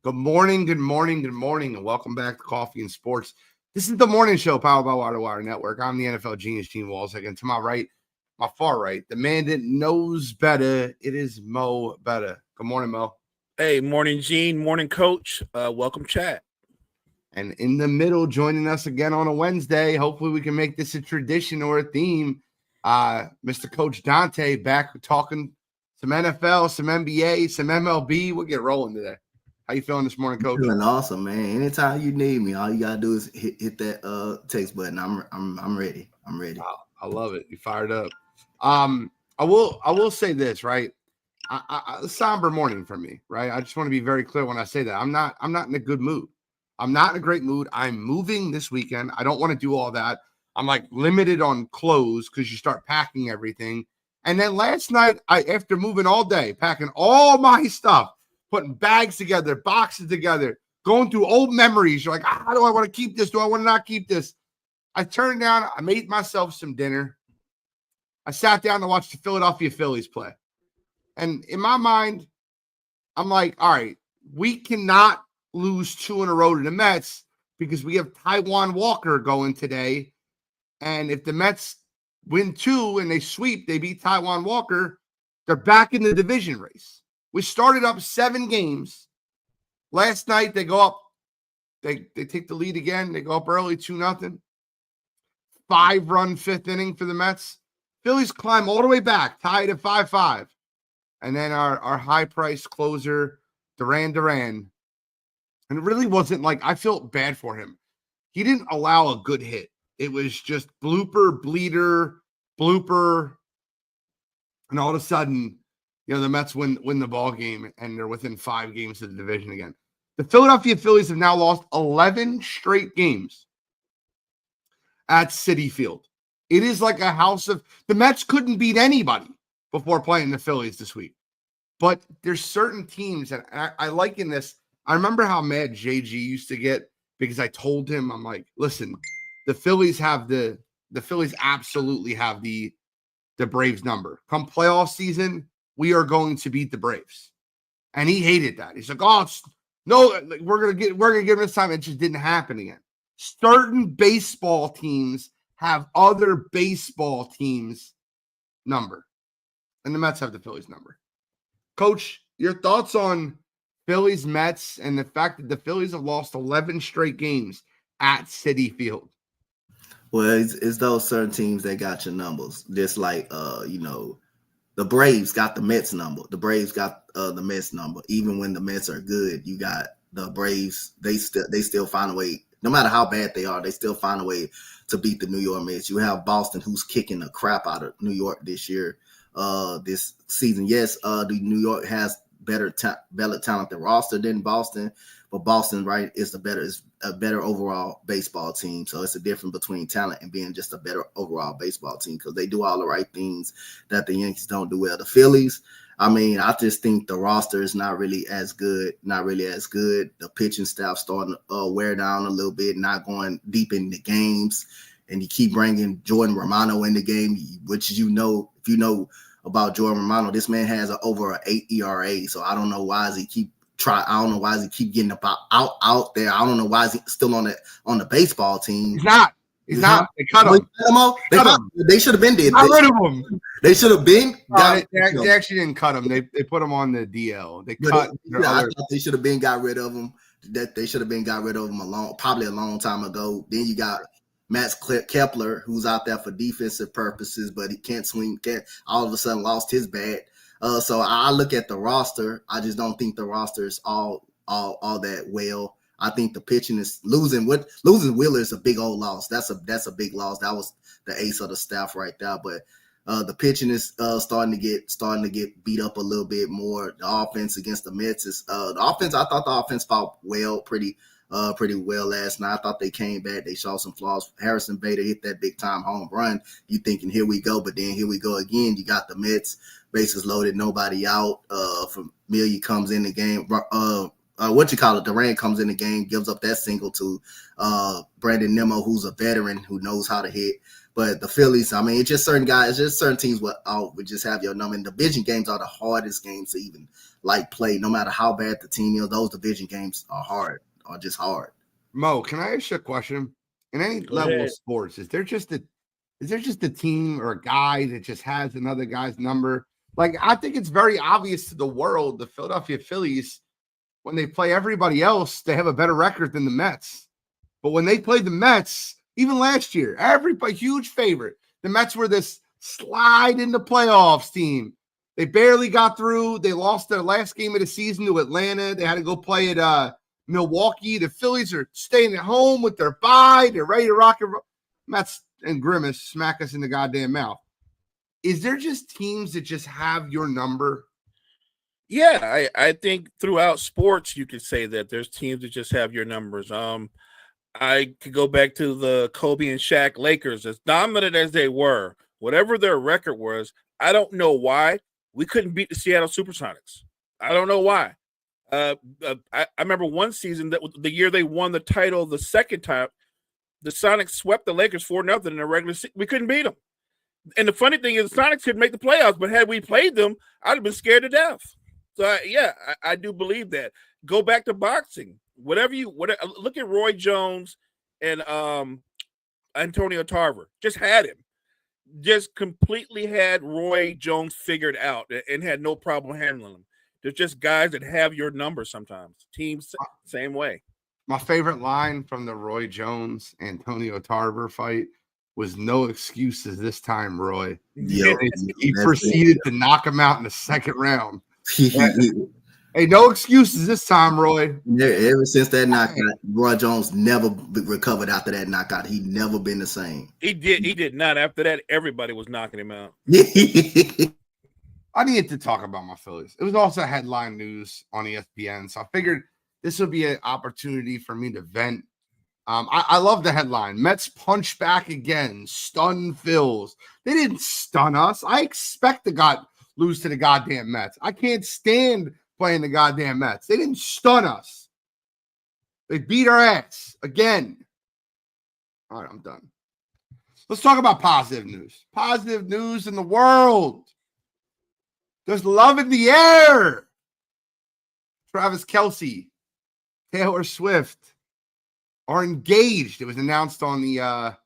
Good morning, and welcome back to Coffee and Sports. This is the morning show powered by Wire Network. I'm the NFL genius, Gene Walls. Again, to my right, my far right, the man that knows better. It is Mo Better. Good morning, Mo. Hey, morning, Gene. Morning, Coach. Welcome, chat. And in the middle, joining us again on a Wednesday. Hopefully, we can make this a tradition or a theme. Mr. Coach Dante back talking some NFL, some NBA, some MLB. We'll get rolling today. How you feeling this morning, Coach? Feeling awesome, man. Anytime you need me, all you gotta do is hit that text button. I'm ready. I'm ready. Wow, I love it. You fired up. I will say this, right? A somber morning for me, right? I just want to be very clear when I say that. I'm not in a good mood. I'm not in a great mood. I'm moving this weekend. I don't want to do all that. I'm like limited on clothes because you start packing everything. And then last night, after moving all day, packing all my stuff, putting bags together, boxes together, going through old memories. You're like, how do I want to keep this? Do I want to not keep this? I turned down, I made myself some dinner. I sat down to watch the Philadelphia Phillies play. And in my mind, I'm like, all right, we cannot lose 2 in a row to the Mets because we have Taijuan Walker going today. And if the Mets win 2 and they sweep, they beat Taijuan Walker, they're back in the division race. We started up 7 games. Last night, they go up. They take the lead again. They go up early, 2-0. 5-run 5th inning for the Mets. Phillies climb all the way back, tied at 5-5. And then our high-priced closer, Duran. And it really wasn't like, I felt bad for him. He didn't allow a good hit. It was just blooper, bleeder, blooper. And all of a sudden, the Mets win the ball game, and they're within 5 games of the division again. The Philadelphia Phillies have now lost 11 straight games at Citi Field. It is like a house of – the Mets couldn't beat anybody before playing the Phillies this week. But there's certain teams, and I liken this. I remember how mad JG used to get because I told him, I'm like, listen, the Phillies absolutely have the Braves number. Come playoff season, we are going to beat the Braves. And he hated that. He's like, we're gonna give him this time. It just didn't happen again. Certain baseball teams have other baseball teams' number. And the Mets have the Phillies number. Coach, your thoughts on Phillies Mets and the fact that the Phillies have lost 11 straight games at Citi Field? Well, it's those certain teams that got your numbers. Just like the Braves got the Mets number. The Braves got the Mets number. Even when the Mets are good, you got the Braves. They still find a way. No matter how bad they are, they still find a way to beat the New York Mets. You have Boston, who's kicking the crap out of New York this year, this season. Yes, the New York has better talented roster than Boston, but Boston, right, is a better overall baseball team. So it's a difference between talent and being just a better overall baseball team because they do all the right things that the Yankees don't do well. The Phillies, I just think the roster is not really as good. The pitching staff starting to wear down a little bit, not going deep in the games. And you keep bringing Jordan Romano in the game, which if you know about Jordan Romano, this man has over an 8 ERA. So I don't know why he keep getting out there. I don't know why is he still on the baseball team. He's not. They cut him. They should have been dead. Got rid of him. They should have been. They actually didn't cut him. They put him on the DL. I thought they should have been got rid of him. That they should have been got rid of him probably a long time ago. Then you got Max Kepler, who's out there for defensive purposes, but he can't swing. All of a sudden lost his bat. So I look at the roster. I just don't think the roster is all that well. I think the pitching is losing Wheeler is a big old loss. That's a big loss. That was the ace of the staff right there. But the pitching is starting to get beat up a little bit more. The offense against the Mets is the offense. I thought the offense fought pretty well last night. I thought they came back. They showed some flaws. Harrison Bader hit that big time home run. You thinking here we go, but then here we go again. You got the Mets, bases loaded, nobody out. Familia comes in the game. Durant comes in the game, gives up that single to Brandon Nimmo, who's a veteran who knows how to hit. But the Phillies, I mean, it's just certain guys, just certain teams would just have your number. And division games are the hardest games to even play. No matter how bad the team is, those division games are just hard. Mo, can I ask you a question? In any level of sports, is there just a team or a guy that just has another guy's number? Like, I think it's very obvious to the world, the Philadelphia Phillies, when they play everybody else, they have a better record than the Mets. But when they play the Mets, even last year, everybody, huge favorite. The Mets were this slide in the playoffs team. They barely got through. They lost their last game of the season to Atlanta. They had to go play at Milwaukee. The Phillies are staying at home with their bye. They're ready to rock and roll. Mets and Grimace smack us in the goddamn mouth. Is there just teams that just have your number? Yeah, I think throughout sports you could say that there's teams that just have your numbers. I could go back to the Kobe and Shaq Lakers, as dominant as they were, whatever their record was. I don't know why we couldn't beat the Seattle Supersonics. I don't know why. I remember one season, that the year they won the title the second time, the Sonics swept the Lakers 4-0 in the regular season. We couldn't beat them. And the funny thing is, the Sonics could make the playoffs, but had we played them, I'd have been scared to death. So I do believe that. Go back to boxing. Whatever look at Roy Jones and Antonio Tarver. Just had him. Just completely had Roy Jones figured out and had no problem handling him. There's just guys that have your number sometimes. Teams, same way. My favorite line from the Roy Jones Antonio Tarver fight was "No excuses this time, Roy." Yep. He proceeded to knock him out in the second round. Hey, no excuses this time, Roy. Ever since that knockout, Roy Jones never recovered after that knockout. He never been the same. He did not. After that, everybody was knocking him out. I needed to talk about my Phillies. It was also headline news on ESPN, so I figured this would be an opportunity for me to vent. I love the headline. Mets punch back again. Stun Phils. They didn't stun us. I expect to lose to the goddamn Mets. I can't stand playing the goddamn Mets. They didn't stun us. They beat our ass again. All right, I'm done. Let's talk about positive news. Positive news in the world. There's love in the air. Travis Kelce, Taylor Swift are engaged. It was announced on the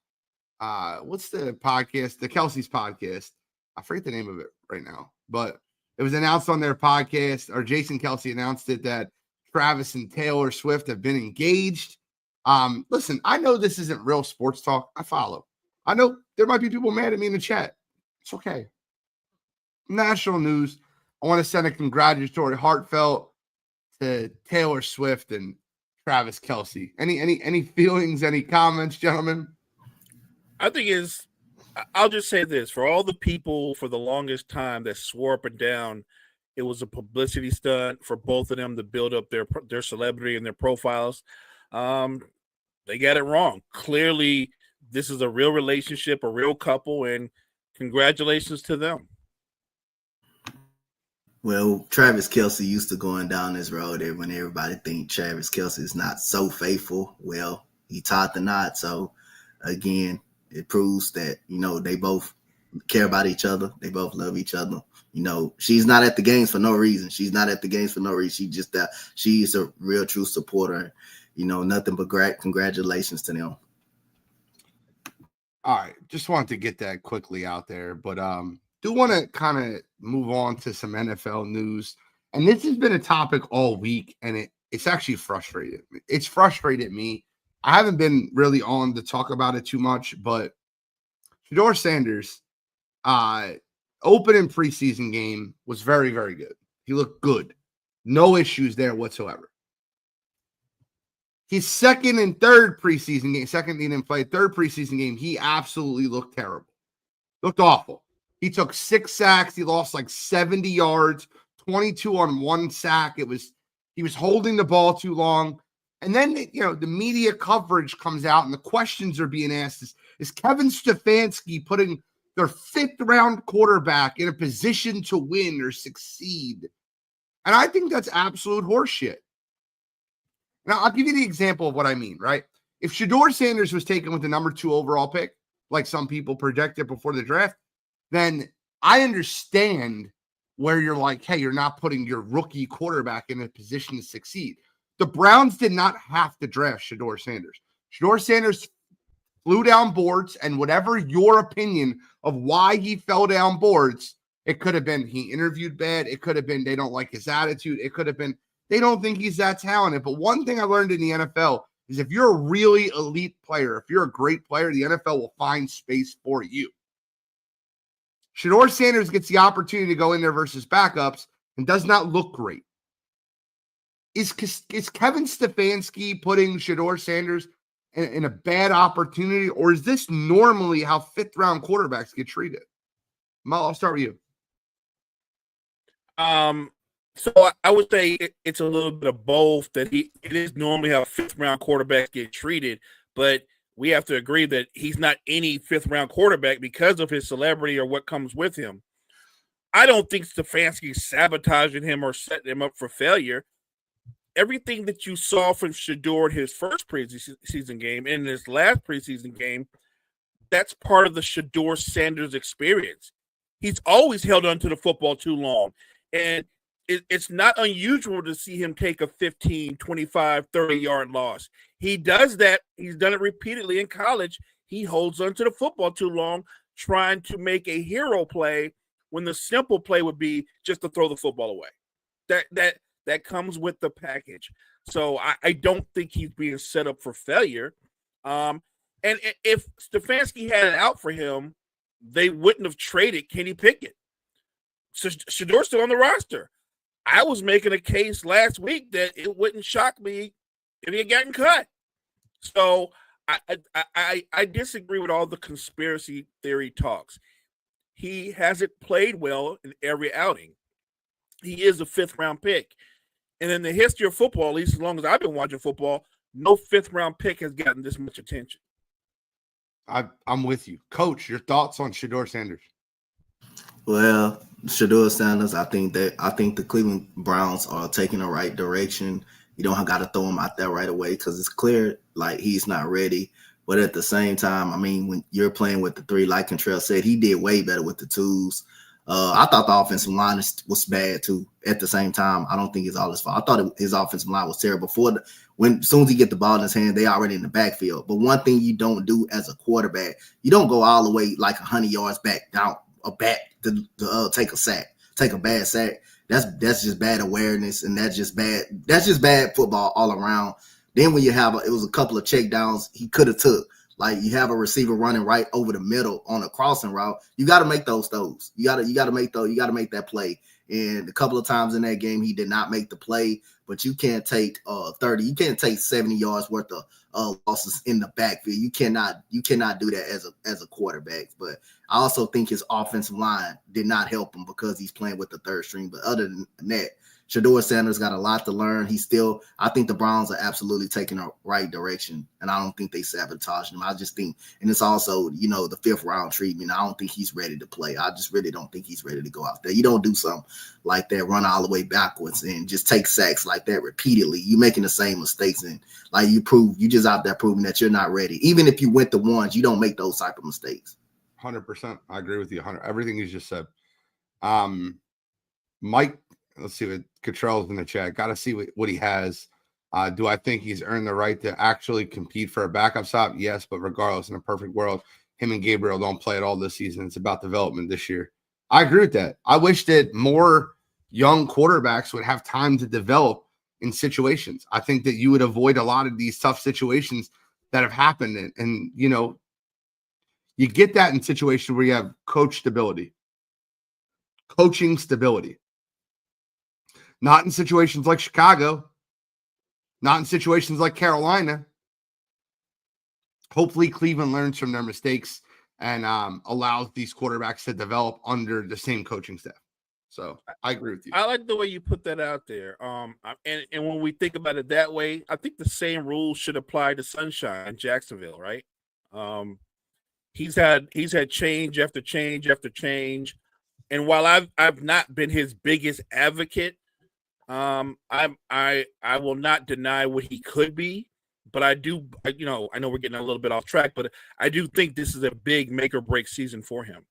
what's the podcast? The Kelce's podcast. I forget the name of it right now, but it was announced on their podcast, or Jason Kelce announced it, that Travis and Taylor Swift have been engaged. Listen, I know this isn't real sports talk. I follow. I know there might be people mad at me in the chat. It's okay. National news. I want to send a congratulatory heartfelt to Taylor Swift and Travis Kelce. Any feelings, any comments, gentlemen? I think I'll just say this. For all the people for the longest time that swore up and down it was a publicity stunt for both of them to build up their celebrity and their profiles, they got it wrong. Clearly, this is a real relationship, a real couple, and congratulations to them. Well, Travis Kelce used to going down this road when everybody think Travis Kelce is not so faithful. Well, he tied the knot. So, again, it proves that, they both care about each other. They both love each other. She's not at the games for no reason. She's she's a real true supporter. Nothing but congratulations to them. All right. Just wanted to get that quickly out there. But do want to kind of move on to some NFL news. And this has been a topic all week, and it's actually frustrated me. It's frustrated me. I haven't been really on to talk about it too much, but Shedeur Sanders, opening preseason game was very, very good. He looked good. No issues there whatsoever. His second and third preseason game, second he didn't play, third preseason game, he absolutely looked terrible. Looked awful. He took 6 sacks. He lost like 70 yards, 22 on 1 sack. He was holding the ball too long. And then, the media coverage comes out and the questions are being asked is Kevin Stefanski putting their 5th round quarterback in a position to win or succeed? And I think that's absolute horseshit. Now, I'll give you the example of what I mean, right? If Shedeur Sanders was taken with the number 2 overall pick, like some people projected before the draft, then I understand where you're like, hey, you're not putting your rookie quarterback in a position to succeed. The Browns did not have to draft Shedeur Sanders. Shedeur Sanders flew down boards, and whatever your opinion of why he fell down boards, it could have been he interviewed bad. It could have been they don't like his attitude. It could have been they don't think he's that talented. But one thing I learned in the NFL is if you're a really elite player, if you're a great player, the NFL will find space for you. Shedeur Sanders gets the opportunity to go in there versus backups and does not look great. Is Kevin Stefanski putting Shedeur Sanders in a bad opportunity, or is this normally how 5th-round quarterbacks get treated? Mo, I'll start with you. So I would say it's a little bit of both. That it is normally how 5th-round quarterbacks get treated, but we have to agree that he's not any 5th-round quarterback because of his celebrity or what comes with him. I don't think Stefanski's sabotaging him or setting him up for failure. Everything that you saw from Shedeur in his first preseason game and in his last preseason game, that's part of the Shedeur Sanders experience. He's always held on to the football too long. And it's not unusual to see him take a 15, 25, 30-yard loss. He does that. He's done it repeatedly in college. He holds on to the football too long, trying to make a hero play when the simple play would be just to throw the football away. That comes with the package. So I don't think he's being set up for failure. And if Stefanski had it out for him, they wouldn't have traded Kenny Pickett. So Shedeur's still on the roster. I was making a case last week that it wouldn't shock me if he had gotten cut. So I disagree with all the conspiracy theory talks. He hasn't played well in every outing. He is a 5th-round pick. And in the history of football, at least as long as I've been watching football, no 5th-round pick has gotten this much attention. I'm with you. Coach, your thoughts on Shedeur Sanders? Well, Shedeur Sanders, I think the Cleveland Browns are taking the right direction. You don't got to throw him out there right away because it's clear like he's not ready. But at the same time, I mean, when you're playing with the 3, like Contrell said, he did way better with the 2s. I thought the offensive line was bad too. At the same time, I don't think it's all his fault. I thought his offensive line was terrible. As soon as he get the ball in his hand, they already in the backfield. But one thing you don't do as a quarterback, you don't go all the way like 100 yards back down a back to take a sack, take a bad sack. That's just bad awareness, and that's just bad football all around. Then when you have it was a couple of check downs he could have took. Like you have a receiver running right over the middle on a crossing route, you got to make those throws. You got to make that play. And a couple of times in that game, he did not make the play. But you can't take 30. You can't take 70 yards worth of losses in the backfield. You cannot do that as a quarterback. But I also think his offensive line did not help him because he's playing with the 3rd string. But other than that, Shedeur Sanders got a lot to learn. I think the Browns are absolutely taking the right direction, and I don't think they sabotaged him. I just think, and it's also, the 5th-round treatment. I don't think he's ready to play. I just really don't think he's ready to go out there. You don't do something like that, run all the way backwards and just take sacks like that repeatedly. You're making the same mistakes, and like you just out there proving that you're not ready. Even if you went the ones, you don't make those type of mistakes. 100%. I agree with you. 100. Everything you just said. Mike, let's see what Cottrell's in the chat. Got to see what he has. Do I think he's earned the right to actually compete for a backup spot? Yes, but regardless, in a perfect world, him and Gabriel don't play at all this season. It's about development this year. I agree with that. I wish that more young quarterbacks would have time to develop in situations. I think that you would avoid a lot of these tough situations that have happened. And you get that in situations where you have coaching stability. Not in situations like Chicago, not in situations like Carolina. Hopefully Cleveland learns from their mistakes and allows these quarterbacks to develop under the same coaching staff. So I agree with you. I like the way you put that out there. And when we think about it that way, I think the same rules should apply to Sunshine in Jacksonville, right? He's had change after change after change. And while I've not been his biggest advocate, I will not deny what he could be, but I know we're getting a little bit off track, but I do think this is a big make or break season for him.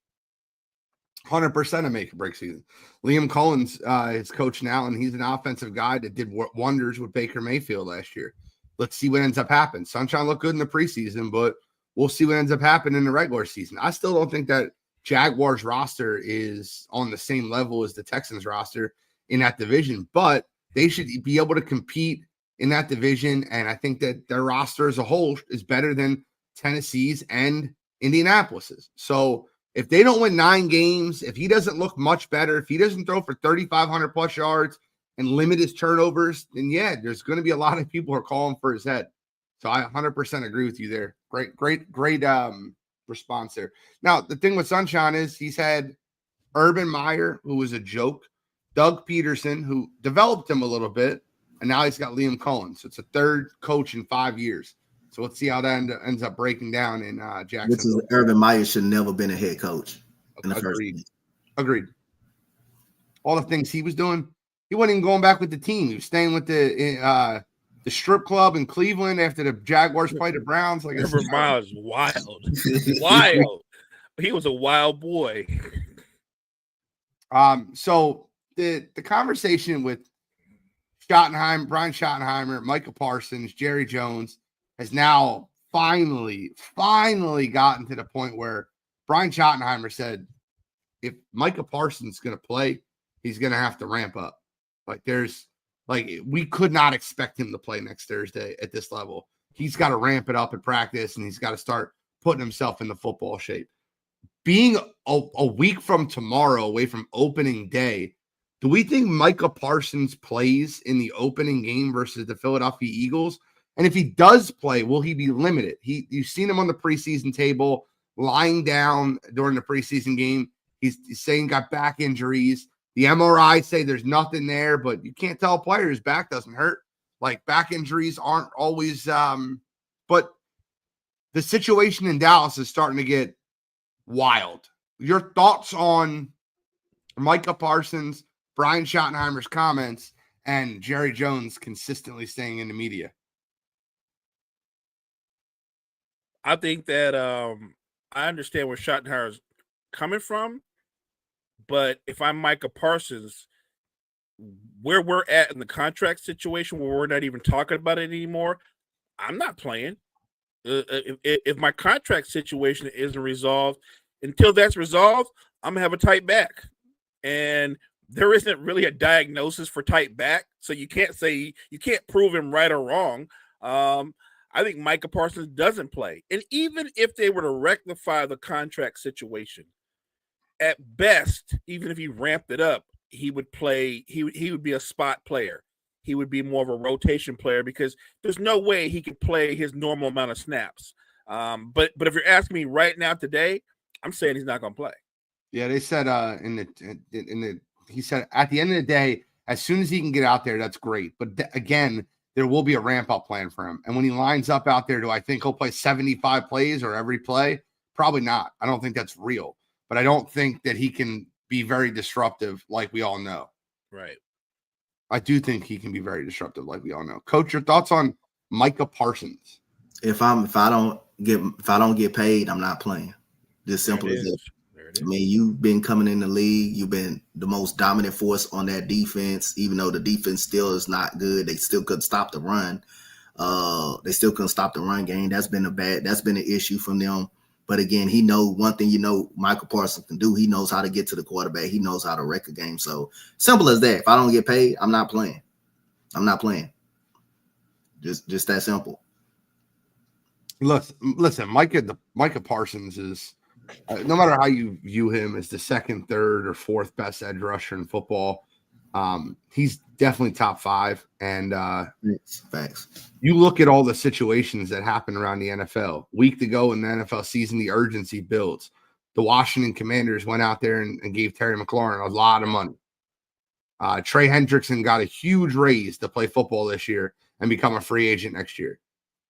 100% a make or break season. Liam Collins is coach now, and he's an offensive guy that did wonders with Baker Mayfield last year. Let's see what ends up happening. Sunshine looked good in the preseason, but we'll see what ends up happening in the regular season. I still don't think that Jaguars roster is on the same level as the Texans roster in that division, but they should be able to compete in that division. And I think that their roster as a whole is better than Tennessee's and Indianapolis's. So if they don't win 9 games, if he doesn't look much better, if he doesn't throw for 3,500 plus yards and limit his turnovers, then yeah, there's going to be a lot of people who are calling for his head. So I 100% agree with you there. Great response there. Now, the thing with Sunshine is he's had Urban Meyer, who was a joke, Doug Peterson, who developed him a little bit, and now he's got Liam Collins. So it's a third coach in 5 years. So let's see how that ends up breaking down in Jacksonville. Which is Urban Meyer should never been a head coach in the first place. Agreed. All the things he was doing, he wasn't even going back with the team. He was staying with the strip club in Cleveland after the Jaguars played the Browns. Like Urban Meyer is wild. Wild. He was a wild boy. So the conversation with Brian Schottenheimer, Micah Parsons, Jerry Jones has now finally gotten to the point where Brian Schottenheimer said, if Micah Parsons is going to play, he's going to have to ramp up. We could not expect him to play next Thursday at this level. He's got to ramp it up in practice, and he's got to start putting himself in the football shape. Being a week from tomorrow away from opening day, do we think Micah Parsons plays in the opening game versus the Philadelphia Eagles? And if he does play, will he be limited? You've seen him on the preseason table, lying down during the preseason game. He's saying got back injuries. The MRI say there's nothing there, but you can't tell a player his back doesn't hurt. Like, back injuries aren't always but the situation in Dallas is starting to get wild. Your thoughts on Micah Parsons, Brian Schottenheimer's comments, and Jerry Jones consistently staying in the media? I think that I understand where Schottenheimer is coming from, but if I'm Micah Parsons, where we're at in the contract situation where we're not even talking about it anymore, I'm not playing. If my contract situation isn't resolved, until that's resolved, I'm gonna have a tight back, and there isn't really a diagnosis for tight back, so you can't prove him right or wrong. I think Micah Parsons doesn't play. And even if they were to rectify the contract situation, at best, even if he ramped it up, he would play, he would be a spot player. He would be more of a rotation player because there's no way he could play his normal amount of snaps. But if you're asking me right now today, I'm saying he's not going to play. Yeah, they said he said at the end of the day, as soon as he can get out there, that's great. But again, there will be a ramp-up plan for him. And when he lines up out there, do I think he'll play 75 plays or every play? Probably not. I don't think that's real. But I don't think that he can be very disruptive like we all know. Right. I do think he can be very disruptive like we all know. Coach, your thoughts on Micah Parsons? If I don't get paid, I'm not playing. Just simple as that. I mean, you've been coming in the league. You've been the most dominant force on that defense, even though the defense still is not good. They still couldn't stop the run. They still couldn't stop the run game. That's been an issue from them. But again, one thing Michael Parsons can do. He knows how to get to the quarterback. He knows how to wreck a game. So simple as that. If I don't get paid, I'm not playing. I'm not playing. Just that simple. Listen, Micah Parsons is, no matter how you view him as the second, third, or fourth best edge rusher in football, he's definitely top 5. And facts. You look at all the situations that happen around the NFL. Week to go in the NFL season, the urgency builds. The Washington Commanders went out there and gave Terry McLaurin a lot of money. Trey Hendrickson got a huge raise to play football this year and become a free agent next year.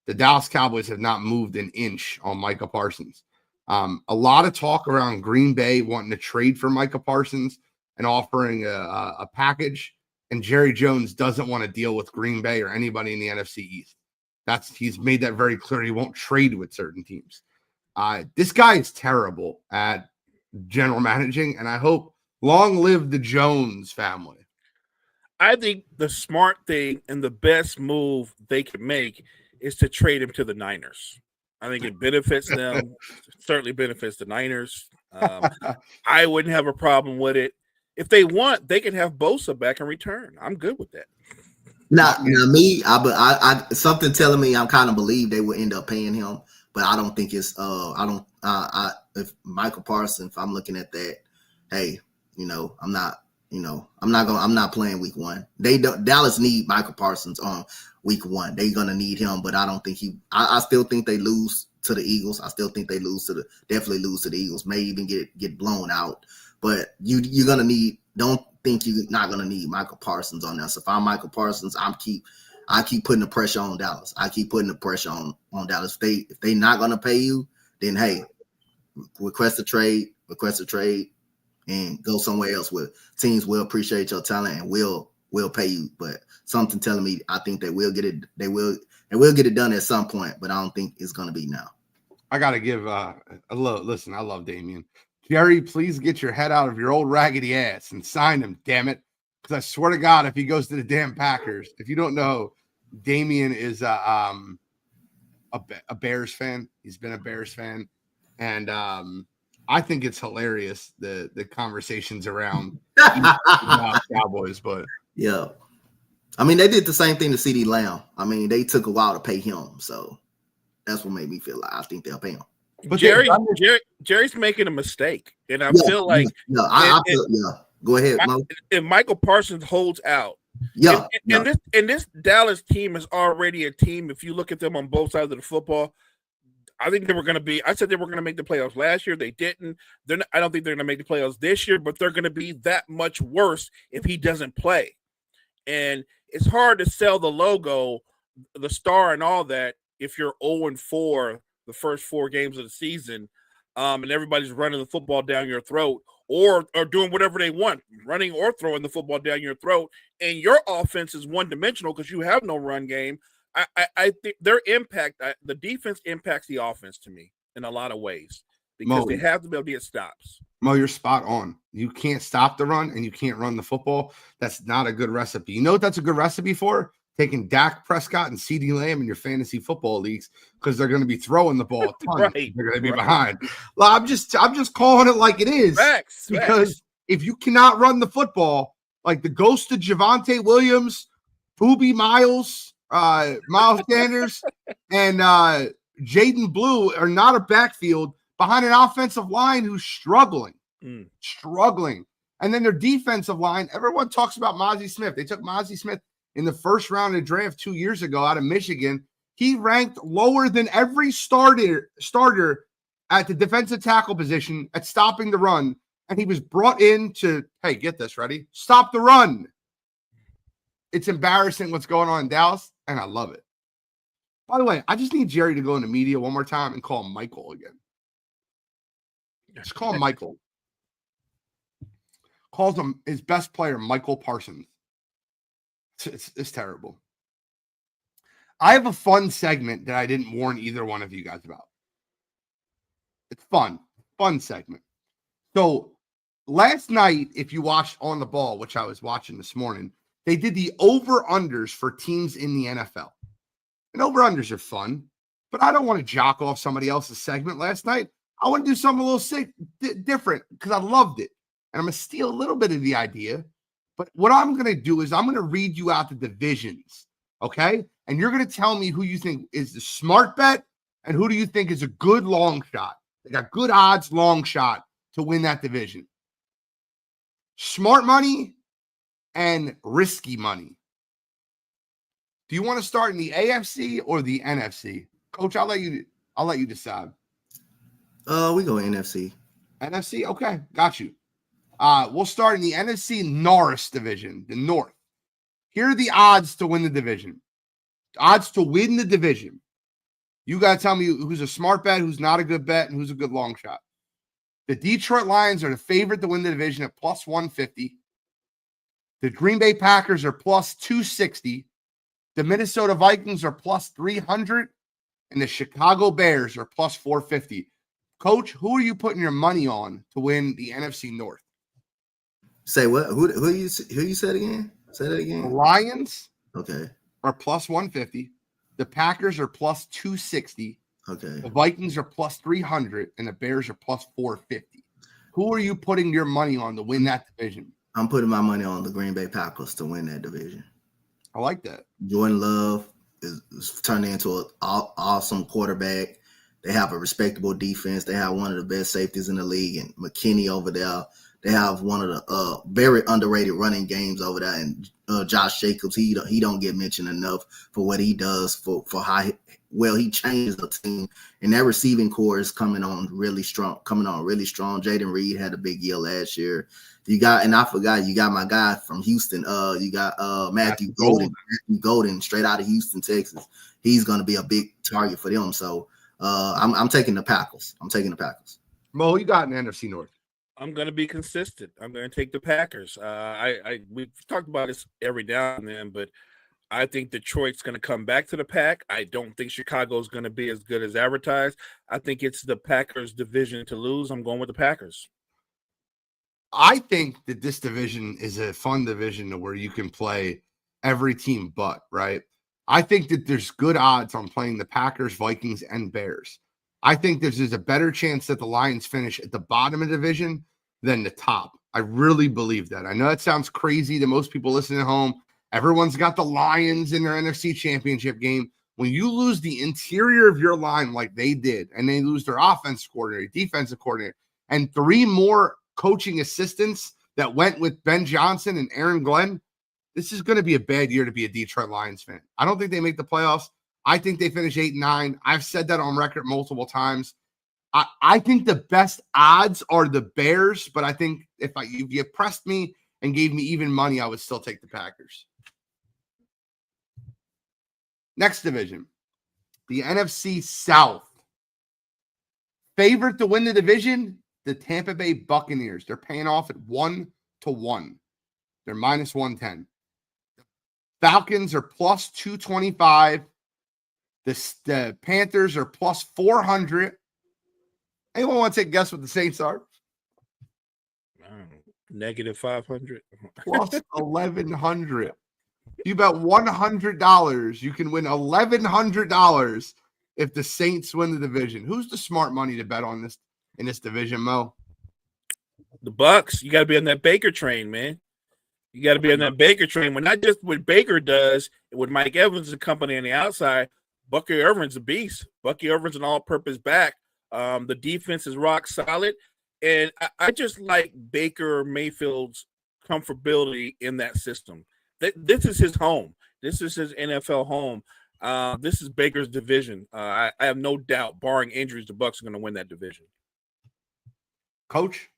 The Dallas Cowboys have not moved an inch on Micah Parsons. A lot of talk around Green Bay wanting to trade for Micah Parsons and offering a package. and Jerry Jones doesn't want to deal with Green Bay or anybody in the NFC East. He's made that very clear. He won't trade with certain teams. This guy is terrible at general managing, and I hope long live the Jones family. I think the smart thing and the best move they could make is to trade him to the Niners. I think it benefits them. Certainly benefits the Niners. I wouldn't have a problem with it. If they want, they can have Bosa back in return. I'm good with that. Now me, I something telling me I'm kind of believe they will end up paying him, but I don't think it's if Michael Parsons, if I'm looking at that, hey, I'm not playing week 1. Dallas need Michael Parsons on week 1. They're gonna need him, but I don't think I still think they lose to the Eagles. I still think they definitely lose to the Eagles, may even get blown out. But you're gonna need, don't think you're not gonna need Michael Parsons on there. So if I'm Michael Parsons, I keep putting the pressure on Dallas. I keep putting the pressure on Dallas. If they not gonna pay you, then hey, request a trade, and go somewhere else where teams will appreciate your talent and will pay you. But something telling me I think they will get it. They will get it done at some point, but I don't think it's gonna be now. I gotta give listen, I love Damian. Jerry, please get your head out of your old raggedy ass and sign him, damn it. Because I swear to God, if he goes to the damn Packers, if you don't know, Damian is a Bears fan. He's been a Bears fan. And I think it's hilarious, the conversations around Cowboys. But yeah. I mean, they did the same thing to CeeDee Lamb. I mean, they took a while to pay him. So that's what made me feel like I think they'll pay him. But Jerry's making a mistake, and I feel like Go ahead, Mo. If Michael Parsons holds out, and this Dallas team is already a team. If you look at them on both sides of the football, I think they were going to be. I said they were going to make the playoffs last year. They didn't. I don't think they're going to make the playoffs this year, but they're going to be that much worse if he doesn't play. And it's hard to sell the logo, the star, and all that if you're 0-4. The first 4 games of the season, and everybody's running the football down your throat or doing whatever they want, running or throwing the football down your throat, and your offense is one-dimensional because you have no run game. I think their impact, the defense impacts the offense to me in a lot of ways because they have to be able to get stops. Mo, you're spot on. You can't stop the run and you can't run the football. That's not a good recipe. You know what that's a good recipe for? Taking Dak Prescott and CeeDee Lamb in your fantasy football leagues because they're going to be throwing the ball a ton. Right, they're going to be behind. Well, I'm just calling it like it is. Facts. If you cannot run the football, like the ghost of Javonte Williams, Boobie Miles, Miles Sanders, and Jaden Blue are not a backfield behind an offensive line who's struggling. And then their defensive line, everyone talks about Mozzie Smith. They took Mozzie Smith in the first round of the draft 2 years ago out of Michigan. He ranked lower than every starter at the defensive tackle position at stopping the run. And he was brought in to, hey, get this, ready? Stop the run. It's embarrassing what's going on in Dallas, and I love it. By the way, I just need Jerry to go into media one more time and call him Michael again. Just call him Michael. Calls him his best player, Michael Parsons. It's terrible. I have a fun segment that I didn't warn either one of you guys about. It's fun segment. So last night, if you watched On the Ball, which I was watching this morning, they did the over-unders for teams in the NFL. And over-unders are fun, but I don't want to jock off somebody else's segment last night. I want to do something a little different because I loved it. And I'm going to steal a little bit of the idea. But what I'm going to do is I'm going to read you out the divisions, okay? And you're going to tell me who you think is the smart bet and who do you think is a good long shot. They got good odds, long shot to win that division. Smart money and risky money. Do you want to start in the AFC or the NFC? Coach, I'll let you decide. We go NFC. NFC? Okay, got you. We'll start in the NFC Norris division, the North. Here are the odds to win the division. Odds to win the division. You got to tell me who's a smart bet, who's not a good bet, and who's a good long shot. The Detroit Lions are the favorite to win the division at plus 150. The Green Bay Packers are plus 260. The Minnesota Vikings are plus 300. And the Chicago Bears are plus 450. Coach, who are you putting your money on to win the NFC North? Say what? Who you said again? Say that The again. Lions Okay. are plus 150. The Packers are plus 260. Okay. The Vikings are plus 300. And the Bears are plus 450. Who are you putting your money on to win that division? I'm putting my money on the Green Bay Packers to win that division. I like that. Jordan Love is turning into an awesome quarterback. They have a respectable defense. They have one of the best safeties in the league, and McKinney over there. They have one of the very underrated running games over there, and Josh Jacobs. He don't get mentioned enough for what he does for how well he changes the team. And that receiving core is coming on really strong. Jaden Reed had a big year last year. You got, and I forgot, you got my guy from Houston. You got Matthew Golden, straight out of Houston, Texas. He's going to be a big target for them. So I'm taking the Packers. Mo, you got an NFC North. I'm going to be consistent. I'm going to take the Packers. We've talked about this every now and then, but I think Detroit's going to come back to the pack. I don't think Chicago's going to be as good as advertised. I think it's the Packers' division to lose. I'm going with the Packers. I think that this division is a fun division where you can play every team but, right? I think that there's good odds on playing the Packers, Vikings, and Bears. I think there's a better chance that the Lions finish at the bottom of the division than the top. I really believe that. I know that sounds crazy to most people listening at home. Everyone's got the Lions in their NFC Championship game. When you lose the interior of your line like they did, and they lose their offensive coordinator, defensive coordinator, and 3 more coaching assistants that went with Ben Johnson and Aaron Glenn, this is going to be a bad year to be a Detroit Lions fan. I don't think they make the playoffs. I think they finish 8-9. I've said that on record multiple times. I think the best odds are the Bears, but I think if you pressed me and gave me even money, I would still take the Packers. Next division, the NFC South. Favorite to win the division, the Tampa Bay Buccaneers. They're paying off at 1-1. They're minus 110. Falcons are plus 225. The Panthers are plus 400. Anyone want to take a guess what the Saints are? Negative 500. Plus 1,100. You bet $100, you can win $1,100 if the Saints win the division. Who's the smart money to bet on this in this division, Mo? The Bucks. You got to be on that Baker train, man. You got to be on that Baker train. When not just what Baker does, with Mike Evans and company on the outside, Bucky Irvin's a beast. Bucky Irvin's an all-purpose back. The defense is rock solid. And I just like Baker Mayfield's comfortability in that system. This is his home. This is his NFL home. This is Baker's division. I have no doubt, barring injuries, the Bucs are going to win that division. Coach?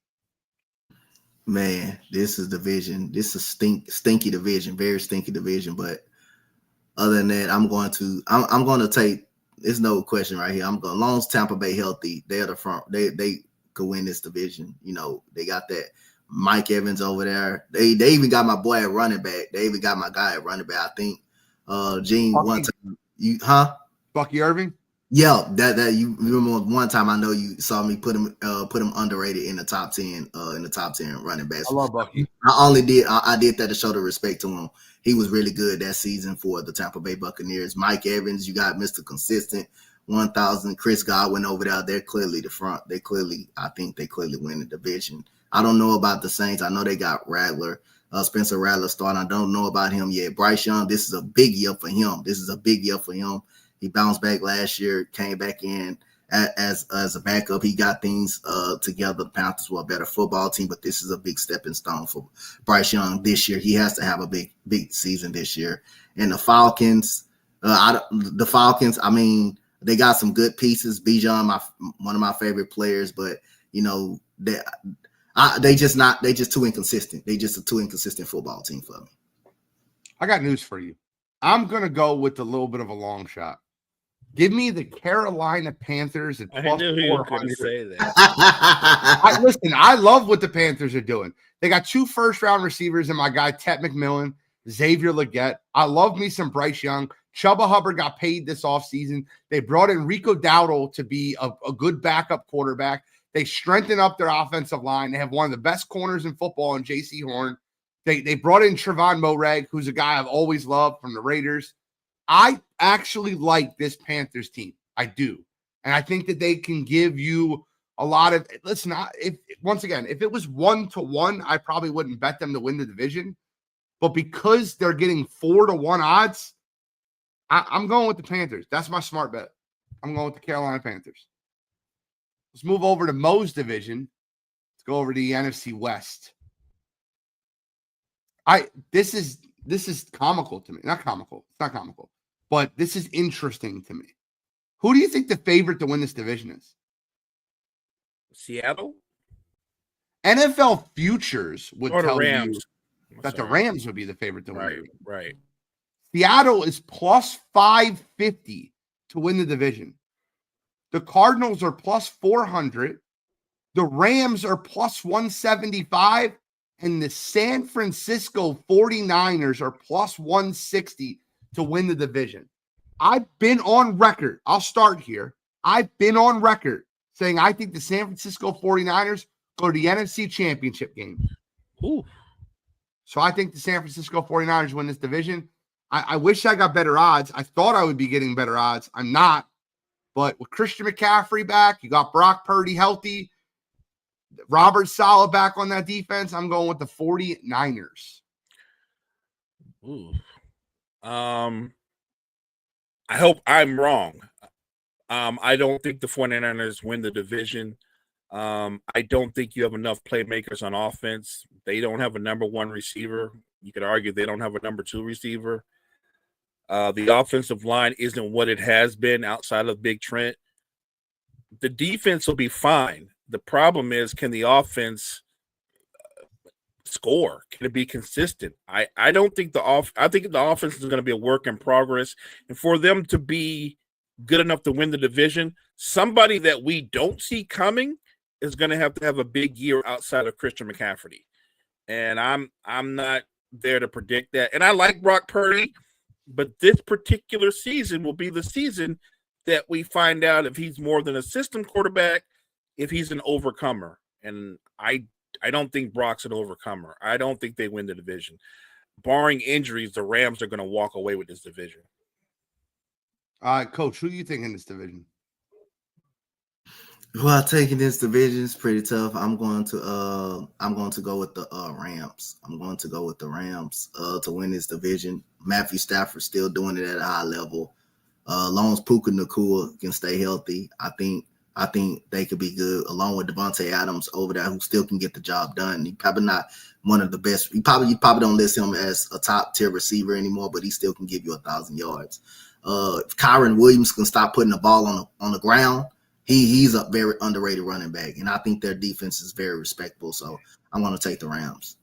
Man, this is division. This is stinky division, very stinky division. But other than that, I'm going to take. There's no question right here. I'm going. As long as Tampa Bay healthy, they're the front. They could win this division. You know, they got that Mike Evans over there. They even got my boy at running back. They even got my guy at running back. I think Gene Bucky. one time. Bucky Irving? Yeah, that you remember one time I know you saw me put him underrated in the top 10 in the top 10 running backs. I love Bucky. I did that to show the respect to him. He was really good that season for the Tampa Bay Buccaneers. Mike Evans, you got Mr. Consistent, 1,000. Chris Godwin over there. They're clearly the front. I think they clearly win the division. I don't know about the Saints. I know they got Rattler, Spencer Rattler starting. I don't know about him yet. Bryce Young, this is a big year for him. He bounced back last year, came back in as a backup. He got things together. The Panthers were a better football team, but this is a big stepping stone for Bryce Young this year. He has to have a big season this year. And the Falcons, I mean, they got some good pieces. Bijan, one of my favorite players, but you know they just too inconsistent. They just a too inconsistent football team for me. I got news for you. I'm going to go with a little bit of a long shot. Give me the Carolina Panthers at I plus knew he was going to 400. say that. Listen, I love what the Panthers are doing. They got 2 first-round receivers and my guy, Tet McMillan, Xavier Legette. I love me some Bryce Young. Chuba Hubbard got paid this offseason. They brought in Rico Dowdle to be a good backup quarterback. They strengthened up their offensive line. They have one of the best corners in football in J.C. Horn. They brought in Trevon Moreg, who's a guy I've always loved from the Raiders. I actually like this Panthers team. I do. And I think that they can give you a lot of – listen, if it was 1-1, I probably wouldn't bet them to win the division. But because they're getting 4-1 odds, I'm going with the Panthers. That's my smart bet. I'm going with the Carolina Panthers. Let's move over to Mo's division. Let's go over to the NFC West. This is comical to me. Not comical. It's not comical. But this is interesting to me. Who do you think the favorite to win this division is? Seattle? NFL Futures would Or the tell Rams? you that the Rams would be the favorite to win. Right. Seattle is plus 550 to win the division. The Cardinals are plus 400. The Rams are plus 175. And the San Francisco 49ers are plus 160 to win the division. I've been on record. I'll start here. I've been on record saying I think the San Francisco 49ers go to the NFC Championship game. Ooh. So I think the San Francisco 49ers win this division. I wish I got better odds. I thought I would be getting better odds. I'm not. But with Christian McCaffrey back, you got Brock Purdy healthy, Robert Saleh back on that defense, I'm going with the 49ers. Ooh. I hope I'm wrong. I don't think the 49ers win the division. I don't think you have enough playmakers on offense. They don't have a number 1 receiver. You could argue they don't have a number 2 receiver. The offensive line isn't what it has been outside of Big Trent. The defense will be fine. The problem is, can the offense score? Can it be consistent? I don't think I think the offense is going to be a work in progress. And for them to be good enough to win the division, somebody that we don't see coming is going to have a big year outside of Christian McCaffrey. And I'm not there to predict that. And I like Brock Purdy, but this particular season will be the season that we find out if he's more than a system quarterback, if he's an overcomer. And I don't think Brock's an overcomer. I don't think they win the division. Barring injuries, the Rams are going to walk away with this division. Coach, who do you think in this division? Well, taking this division is pretty tough. I'm going to go with the Rams. I'm going to go with the Rams to win this division. Matthew Stafford still doing it at a high level. Long as Puka Nacua can stay healthy, I think they could be good, along with Devontae Adams over there, who still can get the job done. He probably not one of the best. You probably don't list him as a top tier receiver anymore, but he still can give you 1,000 yards. If Kyron Williams can stop putting the ball on the ground, he's a very underrated running back, and I think their defense is very respectable. So I'm going to take the Rams.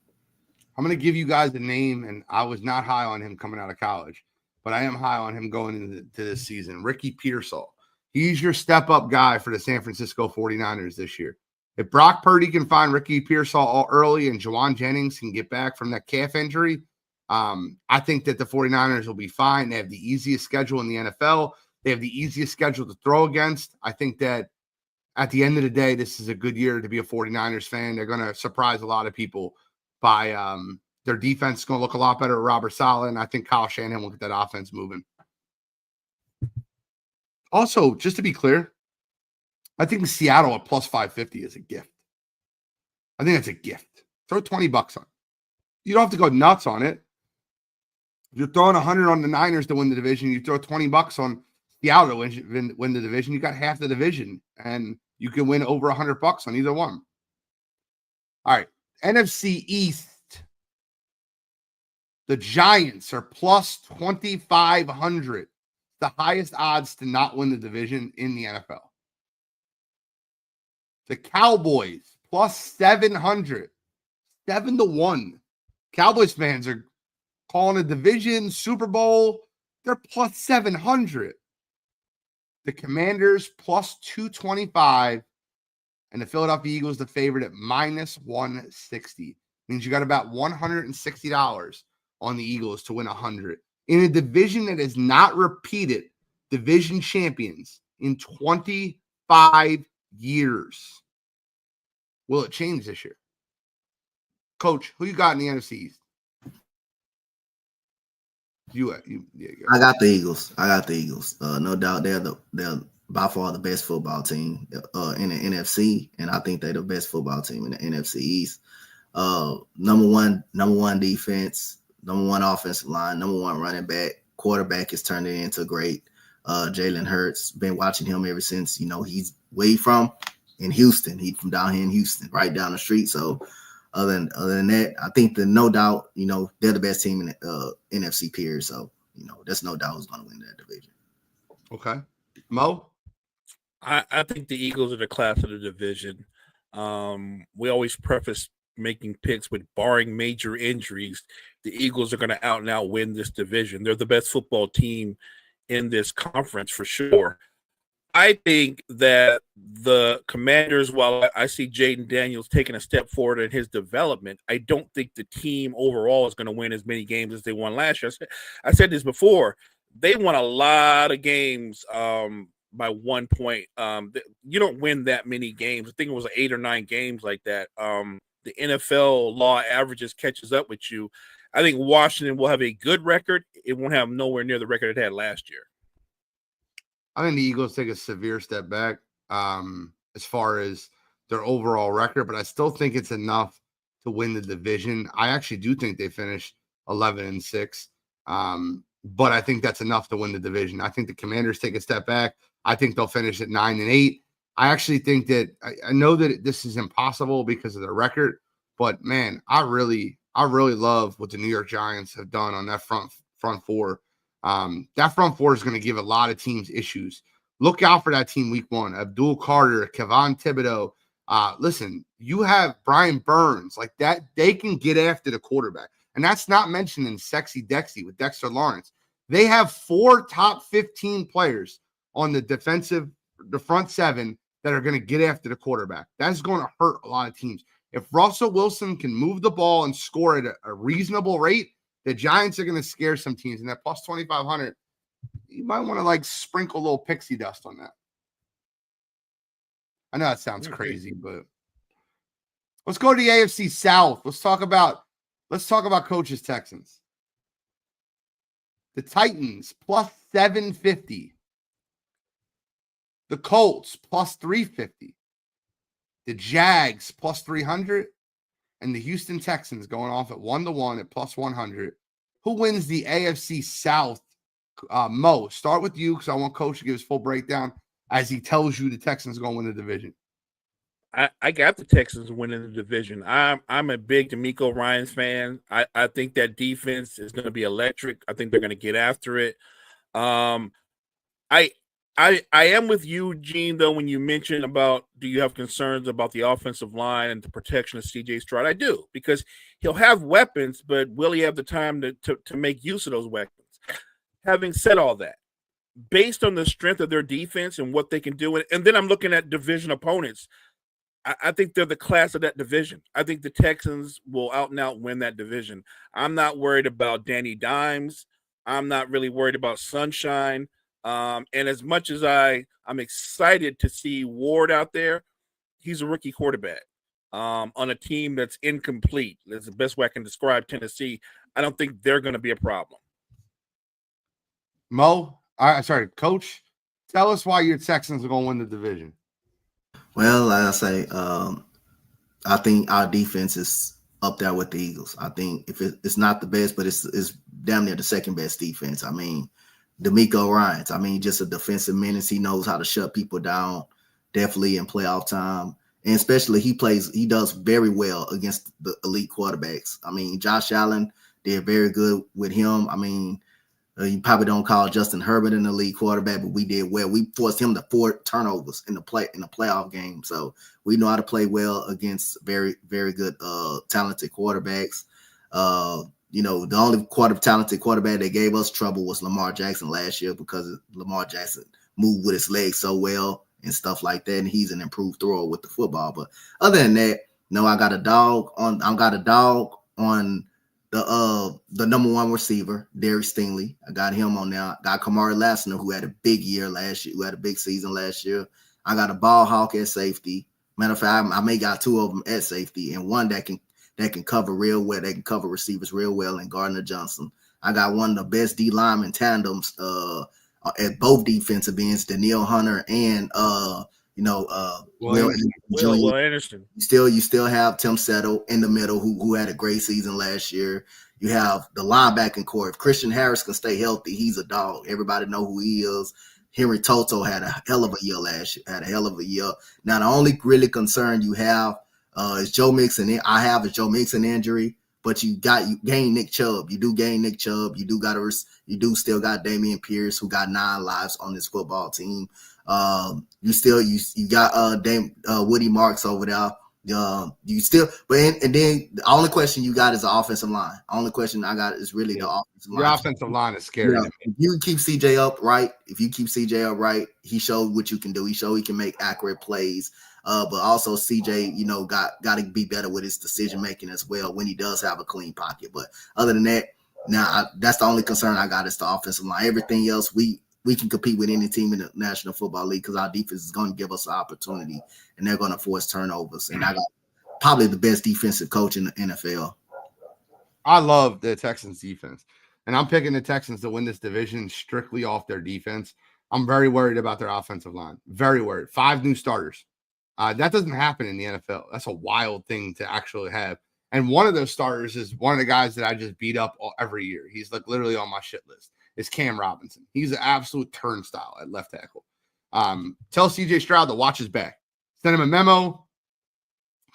I'm going to give you guys the name, and I was not high on him coming out of college, but I am high on him going into this season. Ricky Pearsall. He's your step-up guy for the San Francisco 49ers this year. If Brock Purdy can find Ricky Pearsall early and Jawan Jennings can get back from that calf injury, I think that the 49ers will be fine. They have the easiest schedule in the NFL. They have the easiest schedule to throw against. I think that at the end of the day, this is a good year to be a 49ers fan. They're going to surprise a lot of people by their defense is going to look a lot better at Robert Saleh, and I think Kyle Shanahan will get that offense moving. Also, just to be clear, I think Seattle at plus 550 is a gift. I think that's a gift. Throw $20 on it. You don't have to go nuts on it. If you're throwing 100 on the Niners to win the division, you throw $20 on Seattle to win the division, you got half the division, and you can win over $100 on either one. All right, NFC East. The Giants are plus 2,500. The highest odds to not win the division in the NFL. The Cowboys plus 700, 7-1. Cowboys fans are calling a division Super Bowl. They're plus 700. The Commanders plus 225, and the Philadelphia Eagles the favorite at minus 160. Means you got about $160 on the Eagles to win 100 in a division that has not repeated division champions in 25 years. Will it change this year? Coach, who you got in the NFC East? I got the Eagles. No doubt they're by far the best football team in the NFC, and I think they're the best football team in the NFC East. Number one defense, number one offensive line, number one running back, quarterback is turning into great. Jalen Hurts, been watching him ever since, he's way from in Houston. He's from down here in Houston, right down the street. So other than that, I think that no doubt, they're the best team in the NFC period. So, there's no doubt who's going to win that division. Okay. Mo? I think the Eagles are the class of the division. We always preface making picks with barring major injuries. The Eagles are going to out and out win this division. They're the best football team in this conference for sure. I think that the Commanders, while I see Jaden Daniels taking a step forward in his development, I don't think the team overall is going to win as many games as they won last year. I said this before. They won a lot of games by 1 point. You don't win that many games. I think it was 8 or 9 games like that. The NFL law averages catches up with you. I think Washington will have a good record. It won't have nowhere near the record it had last year. I think the Eagles take a severe step back as far as their overall record, but I still think it's enough to win the division. I actually do think they finished 11-6, but I think that's enough to win the division. I think the Commanders take a step back. I think they'll finish at 9-8. I actually think that I know that this is impossible because of their record, but man, I really love what the New York Giants have done on that front four. That front four is going to give a lot of teams issues. Look out for that team week 1. Abdul Carter, Kevon Thibodeau. Listen, you have Brian Burns like that. They can get after the quarterback. And that's not mentioning Sexy Dexy with Dexter Lawrence. They have 4 top 15 players on the front 7 that are going to get after the quarterback. That's going to hurt a lot of teams. If Russell Wilson can move the ball and score at a reasonable rate, the Giants are going to scare some teams. And that plus 2,500, you might want to sprinkle a little pixie dust on that. I know that sounds crazy, but let's go to the AFC South. Let's talk about Coach's Texans. The Titans plus 750. The Colts plus 350. The Jags plus 300. And the Houston Texans going off at 1-1 at plus 100. Who wins the AFC South? Mo, start with you because I want Coach to give his full breakdown as he tells you the Texans are going to win the division. I got the Texans winning the division. I'm a big DeMeco Ryans fan. I think that defense is going to be electric. I think they're going to get after it. I am with you, Gene, though, when you mentioned about do you have concerns about the offensive line and the protection of C.J. Stroud? I do, because he'll have weapons, but will he have the time to make use of those weapons? Having said all that, based on the strength of their defense and what they can do, and then I'm looking at division opponents, I think they're the class of that division. I think the Texans will out and out win that division. I'm not worried about Danny Dimes. I'm not really worried about Sunshine. And as much as I'm excited to see Ward out there, he's a rookie quarterback on a team that's incomplete. That's the best way I can describe Tennessee. I don't think they're going to be a problem. Mo, Coach, tell us why your Texans are going to win the division. Well, like I say, I think our defense is up there with the Eagles. I think if it's not the best, but it's damn near the second best defense. I mean, DeMeco Ryans, just a defensive menace. He knows how to shut people down, definitely in playoff time. And especially he does very well against the elite quarterbacks. Josh Allen did very good with him. You probably don't call Justin Herbert an elite quarterback, but we did well. We forced him to 4 turnovers in the playoff game. So we know how to play well against very, very good, talented quarterbacks. The only talented quarterback that gave us trouble was Lamar Jackson last year because Lamar Jackson move with his legs so well and stuff like that. And he's an improved thrower with the football. But other than that, no, I got a dog on the number one receiver, Derek Stingley. I got him on now. Got Kamari Lassiter, who had a big year last year, who had a big season last year. I got a ball hawk at safety. Matter of fact, I may got two of them at safety, and one that can cover real well. They can cover receivers real well, and Gardner Johnson. I got one of the best D lineman tandems at both defensive ends, Danielle Hunter and Will Anderson. You still have Tim Settle in the middle, who had a great season last year. You have the linebacking core. If Christian Harris can stay healthy, he's a dog. Everybody know who he is. Henry Toto had a hell of a year last year. Now the only really concern you have is Joe Mixon. I have a Joe Mixon injury, but you gain Nick Chubb. You do gain Nick Chubb. You do still got Dameon Pierce, who got 9 lives on this football team. You got Woody Marks over there. And then the only question you got is the offensive line. The only question I got is really the offensive line. Your offensive line is scary. Yeah, if you keep CJ upright, he showed what you can do. He showed he can make accurate plays. But also CJ, got to be better with his decision making as well when he does have a clean pocket. But other than that, that's the only concern I got is the offensive line. Everything else, we can compete with any team in the National Football League because our defense is going to give us an opportunity, and they're going to force turnovers. And I got probably the best defensive coach in the NFL. I love the Texans defense, and I'm picking the Texans to win this division strictly off their defense. I'm very worried about their offensive line. Very worried. 5 new starters. That doesn't happen in the NFL. That's a wild thing to actually have. And one of those starters is one of the guys that I just beat up every year. He's like literally on my shit list. Is Cam Robinson. He's an absolute turnstile at left tackle. Tell CJ Stroud to watch his back. Send him a memo.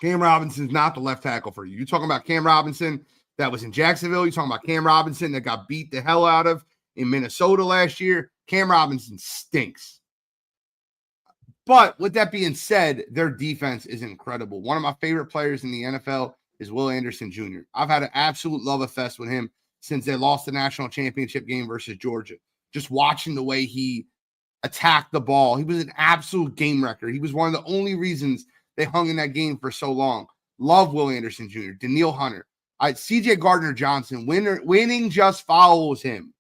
Cam Robinson's not the left tackle for you. You're talking about Cam Robinson that was in Jacksonville. You're talking about Cam Robinson that got beat the hell out of in Minnesota last year. Cam Robinson stinks. But with that being said, their defense is incredible. One of my favorite players in the NFL is Will Anderson Jr. I've had an absolute love fest with him since they lost the national championship game versus Georgia. Just watching the way he attacked the ball. He was an absolute game wrecker. He was one of the only reasons they hung in that game for so long. Love Will Anderson Jr., Danielle Hunter. CJ Gardner Johnson, winning just follows him.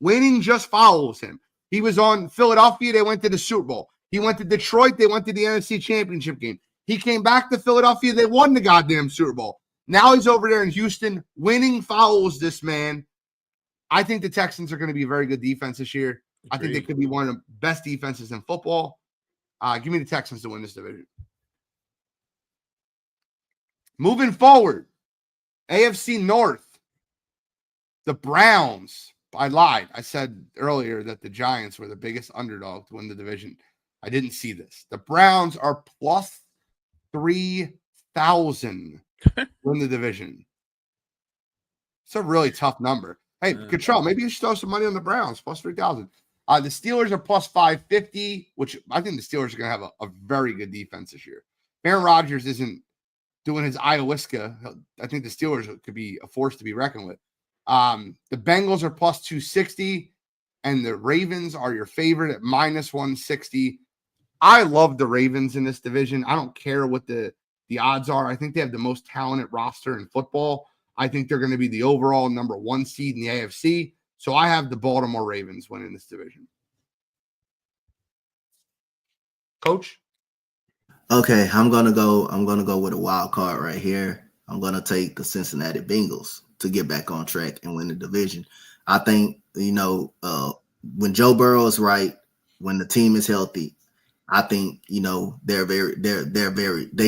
Winning just follows him. He was on Philadelphia. They went to the Super Bowl. He went to Detroit. They went to the NFC championship game. He came back to Philadelphia. They won the goddamn Super Bowl. Now he's over there in Houston. Winning follows this man. I think the Texans are going to be a very good defense this year. Agreed. I think they could be one of the best defenses in football. Give me the Texans to win this division. Moving forward, AFC North, the Browns. I lied. I said earlier that the Giants were the biggest underdog to win the division. I didn't see this. The Browns are plus 3,000 win the division. It's a really tough number. Hey, Cottrell, maybe you should throw some money on the Browns, plus 3,000. The Steelers are plus 550, which I think the Steelers are going to have a very good defense this year. Aaron Rodgers isn't doing his ayahuasca. I think the Steelers could be a force to be reckoned with. The Bengals are plus 260, and the Ravens are your favorite at minus 160. I love the Ravens in this division. I don't care what the odds are. I think they have the most talented roster in football. I think they're going to be the overall number 1 seed in the AFC. So I have the Baltimore Ravens winning this division. Coach? Okay, I'm gonna go with a wild card right here. I'm gonna take the Cincinnati Bengals to get back on track and win the division. I think when Joe Burrow is right, when the team is healthy, I think they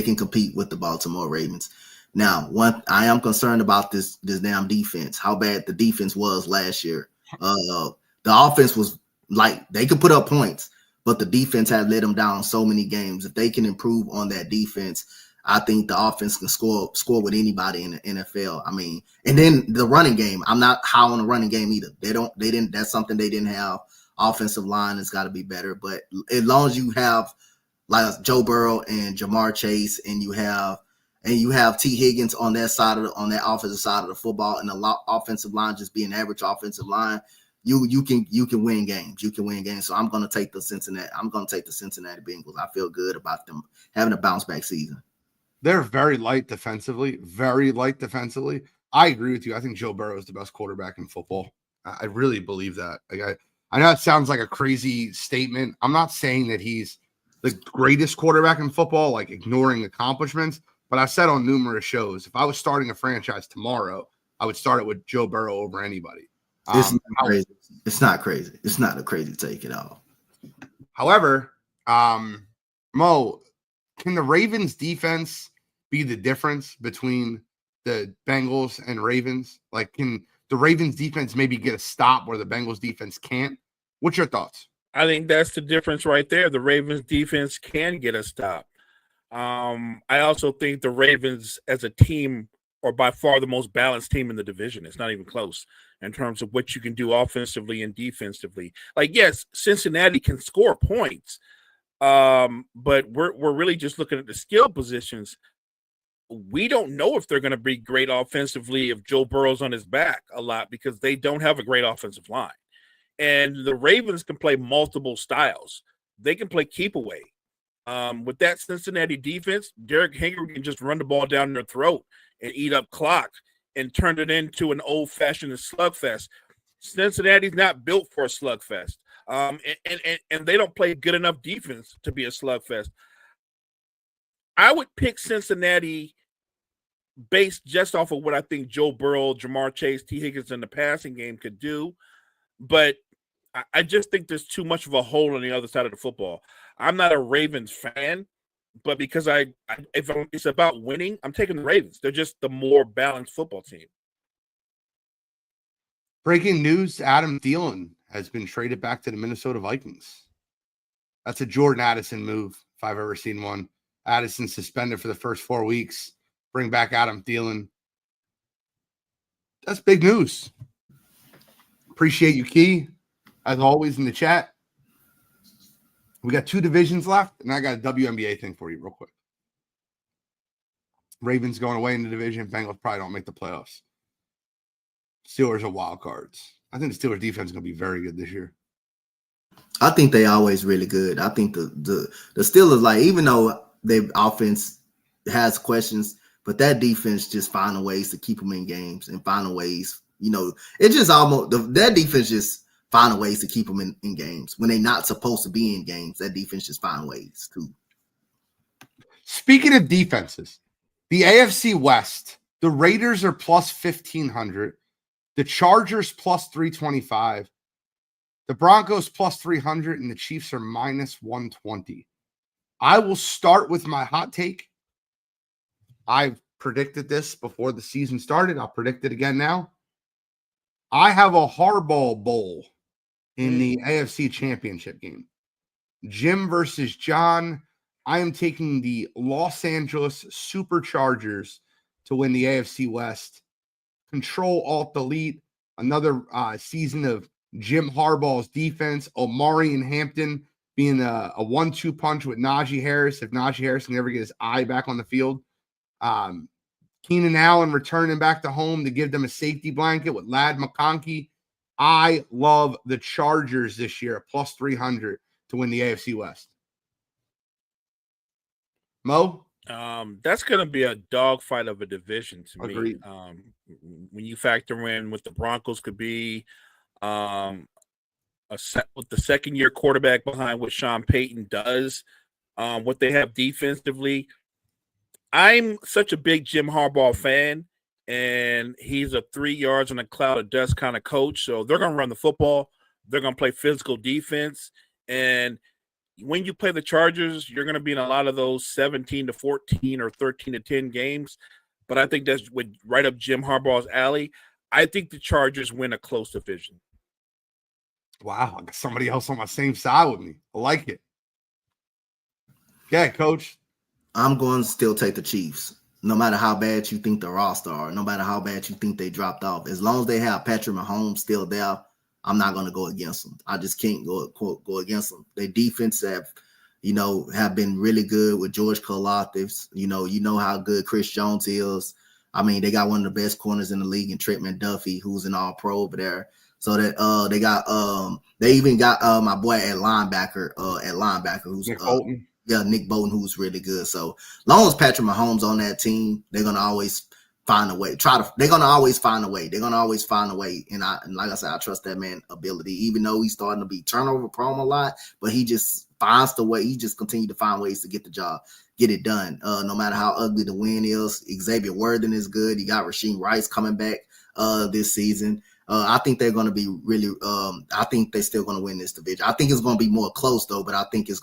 can compete with the Baltimore Ravens. Now, I am concerned about this damn defense, how bad the defense was last year. The offense was like they could put up points, but the defense had let them down so many games. If they can improve on that defense, I think the offense can score with anybody in the NFL. I mean, and then the running game. I'm not high on the running game either. That's something they didn't have. Offensive line has got to be better. But as long as you have like Joe Burrow and Jamar Chase, and you have T. Higgins on that offensive side of the football, and the offensive line just be an average offensive line, you can win games. You can win games. So I'm gonna take the Cincinnati Bengals. I feel good about them having a bounce back season. They're very light defensively. Very light defensively. I agree with you. I think Joe Burrow is the best quarterback in football. I really believe that. Like I know it sounds like a crazy statement. I'm not saying that he's the greatest quarterback in football, like ignoring accomplishments. But I've said on numerous shows, if I was starting a franchise tomorrow, I would start it with Joe Burrow over anybody. It's not crazy. It's not crazy. It's not a crazy take at all. However, Mo, can the Ravens defense be the difference between the Bengals and Ravens? Like, can the Ravens defense maybe get a stop where the Bengals defense can't? What's your thoughts? I think that's the difference right there. The Ravens defense can get a stop. I also think the Ravens as a team are by far the most balanced team in the division. It's not even close in terms of what you can do offensively and defensively. Like, yes, Cincinnati can score points, but we're really just looking at the skill positions. We don't know if they're going to be great offensively if Joe Burrow's on his back a lot because they don't have a great offensive line. And the Ravens can play multiple styles. They can play keep away. With that Cincinnati defense, Derrick Henry can just run the ball down their throat and eat up clock and turn it into an old-fashioned slugfest. Cincinnati's not built for a slugfest. And they don't play good enough defense to be a slugfest. I would pick Cincinnati based just off of what I think Joe Burrow, Jamar Chase, T. Higgins in the passing game could do. But I just think there's too much of a hole on the other side of the football. I'm not a Ravens fan, but because if it's about winning, I'm taking the Ravens. They're just the more balanced football team. Breaking news, Adam Thielen has been traded back to the Minnesota Vikings. That's a Jordan Addison move, if I've ever seen one. Addison suspended for the first 4 weeks. Bring back Adam Thielen. That's big news. Appreciate you, Key, as always, in the chat. We got 2 divisions left, and I got a WNBA thing for you real quick. Ravens going away in the division. Bengals probably don't make the playoffs. Steelers are wild cards. I think the Steelers defense is going to be very good this year. I think they always really good. I think the Steelers, like, even though their offense has questions, but that defense just finding ways to keep them in games and finding ways, it just almost that defense just finding ways to keep them in games when they're not supposed to be in games. That defense just find ways too. Speaking of defenses, the AFC West, the Raiders are plus 1,500, the Chargers plus 325, the Broncos plus 300, and the Chiefs are minus 120. I will start with my hot take. I've predicted this before the season started. I'll predict it again now. I have a Harbaugh Bowl in the AFC Championship game. Jim versus John. I am taking the Los Angeles Superchargers to win the AFC West. Control, Alt, Delete. Another season of Jim Harbaugh's defense. Omari and Hampton being a 1-2 punch with Najee Harris. If Najee Harris can ever get his eye back on the field. Keenan Allen returning back to home to give them a safety blanket with Ladd McConkey. I love the Chargers this year, plus 300 to win the AFC West. Mo? That's going to be a dogfight of a division to Agreed. me. When you factor in what the Broncos could be, with the second-year quarterback behind what Sean Payton does, what they have defensively. I'm such a big Jim Harbaugh fan, and he's a 3 yards on a cloud of dust kind of coach. So they're going to run the football. They're going to play physical defense. And when you play the Chargers, you're going to be in a lot of those 17-14 or 13-10 games. But I think that's right up Jim Harbaugh's alley. I think the Chargers win a close division. Wow, I got somebody else on my same side with me. I like it. Yeah, Coach. I'm going to still take the Chiefs. No matter how bad you think the roster are, no matter how bad you think they dropped off, as long as they have Patrick Mahomes still there, I'm not going to go against them. I just can't go against them. Their defense have been really good with George Karlaftis. You know how good Chris Jones is. I mean, they got one of the best corners in the league in Trent McDuffie, who's an all-pro over there. So that they got they even got my boy at linebacker who's Nick Bolton. Nick Bolton, who's really good. So long as Patrick Mahomes on that team, they're gonna always find a way. They're gonna always find a way. They're gonna always find a way. And like I said, I trust that man's ability, even though he's starting to be turnover prone a lot, but he just finds the way. He just continue to find ways to get it done. No matter how ugly the win is. Xavier Worthen is good. You got Rasheed Rice coming back this season. I think they're going to be really. I think they're still going to win this division. I think it's going to be more close though, but I think they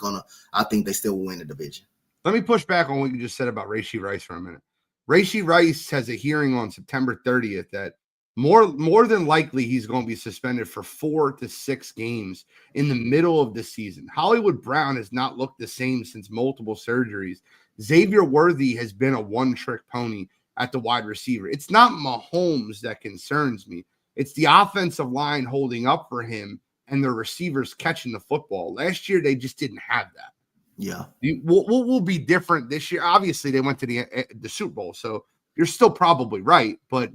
still will win the division. Let me push back on what you just said about Rasheed Rice for a minute. Rasheed Rice has a hearing on September 30th that more than likely he's going to be suspended for 4 to 6 games in the middle of the season. Hollywood Brown has not looked the same since multiple surgeries. Xavier Worthy has been a one-trick pony at the wide receiver. It's not Mahomes that concerns me. It's the offensive line holding up for him and the receivers catching the football. Last year, they just didn't have that. Yeah. What will be different this year? Obviously, they went to the Super Bowl, so you're still probably right. But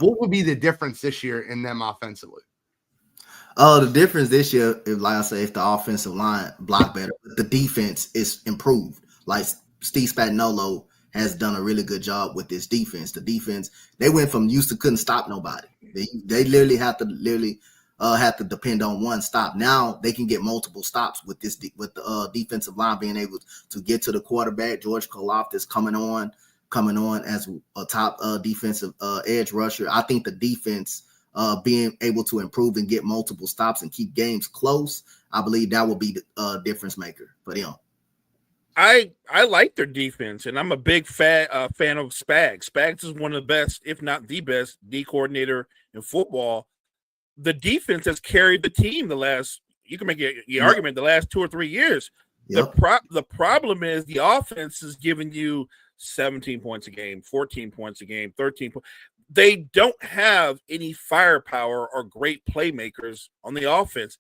what would be the difference this year in them offensively? The difference this year, like I say, if the offensive line block better, the defense is improved. Like Steve Spagnuolo has done a really good job with this defense. The defense, they went from used to couldn't stop nobody. They literally have to depend on one stop. Now they can get multiple stops with the defensive line being able to get to the quarterback. George Karlaftis coming on as a top defensive edge rusher. I think the defense being able to improve and get multiple stops and keep games close, I believe that will be the difference maker for them. I like their defense, and I'm a big fan of Spags. Spags is one of the best, if not the best, D coordinator in football. The defense has carried the team you can make the argument, the last 2 or 3 years. Yep. The problem is the offense is giving you 17 points a game, 14 points a game, 13 points. They don't have any firepower or great playmakers on the offense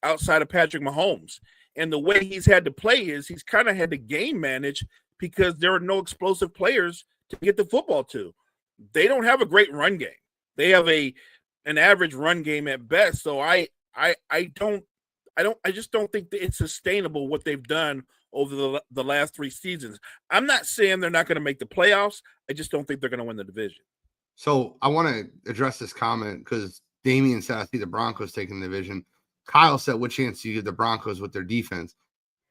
outside of Patrick Mahomes. And the way he's had to play is he's kind of had to game manage because there are no explosive players to get the football to. They don't have a great run game. They have an average run game at best. So I just don't think that it's sustainable what they've done over the last 3 seasons. I'm not saying they're not going to make the playoffs. I just don't think they're going to win the division. So I want to address this comment because Damian said, I see the Broncos taking the division. Kyle said, what chance do you give the Broncos with their defense?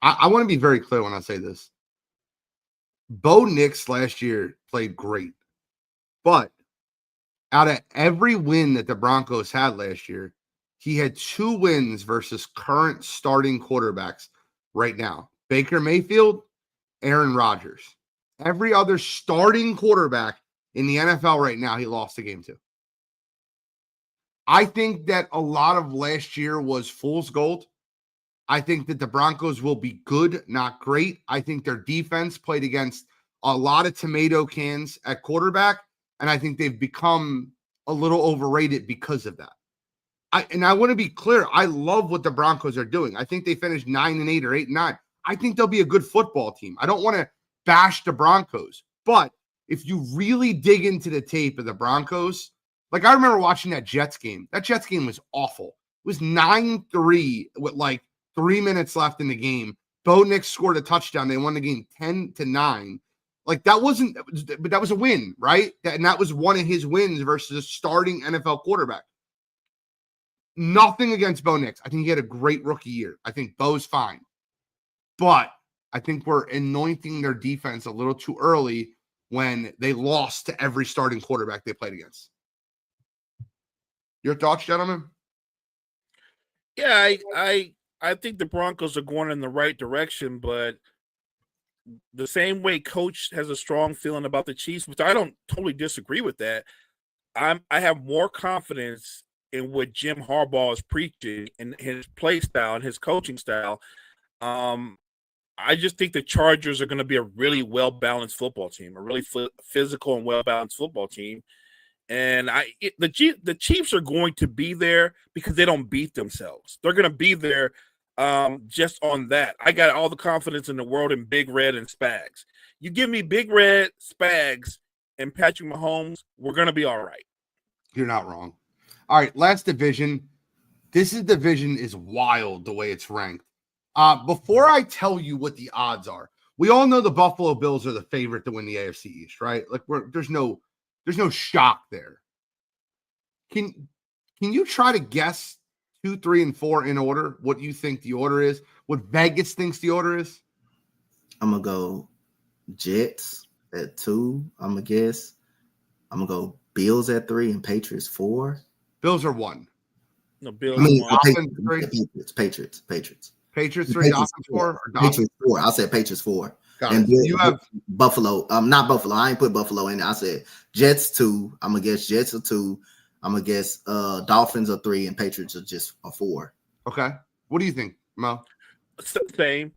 I want to be very clear when I say this. Bo Nix last year played great. But out of every win that the Broncos had last year, he had 2 wins versus current starting quarterbacks right now. Baker Mayfield, Aaron Rodgers. Every other starting quarterback in the NFL right now, he lost a game to. I think that a lot of last year was fool's gold. I think that the Broncos will be good, not great. I think their defense played against a lot of tomato cans at quarterback, and I think they've become a little overrated because of that. I want to be clear. I love what the Broncos are doing. I think they finished 9-8 or 8-9. I think they'll be a good football team. I don't want to bash the Broncos, but if you really dig into the tape of the Broncos, like I remember watching that Jets game. That Jets game was awful. It was 9-3 with like 3 minutes left in the game. Bo Nix scored a touchdown. They won the game 10-9. Like that wasn't, but that was a win, right? And that was one of his wins versus a starting NFL quarterback. Nothing against Bo Nix. I think he had a great rookie year. I think Bo's fine. But I think we're anointing their defense a little too early when they lost to every starting quarterback they played against. Your thoughts, gentlemen? Yeah, I think the Broncos are going in the right direction, but the same way Coach has a strong feeling about the Chiefs, which I don't totally disagree with that. I have more confidence in what Jim Harbaugh is preaching and his play style and his coaching style. I just think the Chargers are going to be a really well-balanced football team, a really physical and well-balanced football team. And the Chiefs are going to be there because they don't beat themselves. They're going to be there just on that. I got all the confidence in the world in Big Red and Spags. You give me Big Red, Spags, and Patrick Mahomes, we're going to be all right. You're not wrong. All right, last division. This division is wild the way it's ranked. Before I tell you what the odds are, we all know the Buffalo Bills are the favorite to win the AFC East, right? Like there's no shock there. Can you try to guess 2, 3, and 4 in order what you think the order is? What Vegas thinks the order is? I'm gonna go Jets at 2. I'm gonna guess. I'm gonna go Bills at 3 and Patriots 4. Bills are 1. No, Bills. I mean, won. Patriots. Patriots 3, Dolphins 4, or Patriots 4. I said Patriots 4. Got And it. You have Buffalo. Not Buffalo. I ain't put Buffalo in there. I said Jets 2. I'm gonna guess Jets are 2. I'm gonna guess Dolphins are 3 and Patriots are just a 4. okay. What do you think, Mo? Same.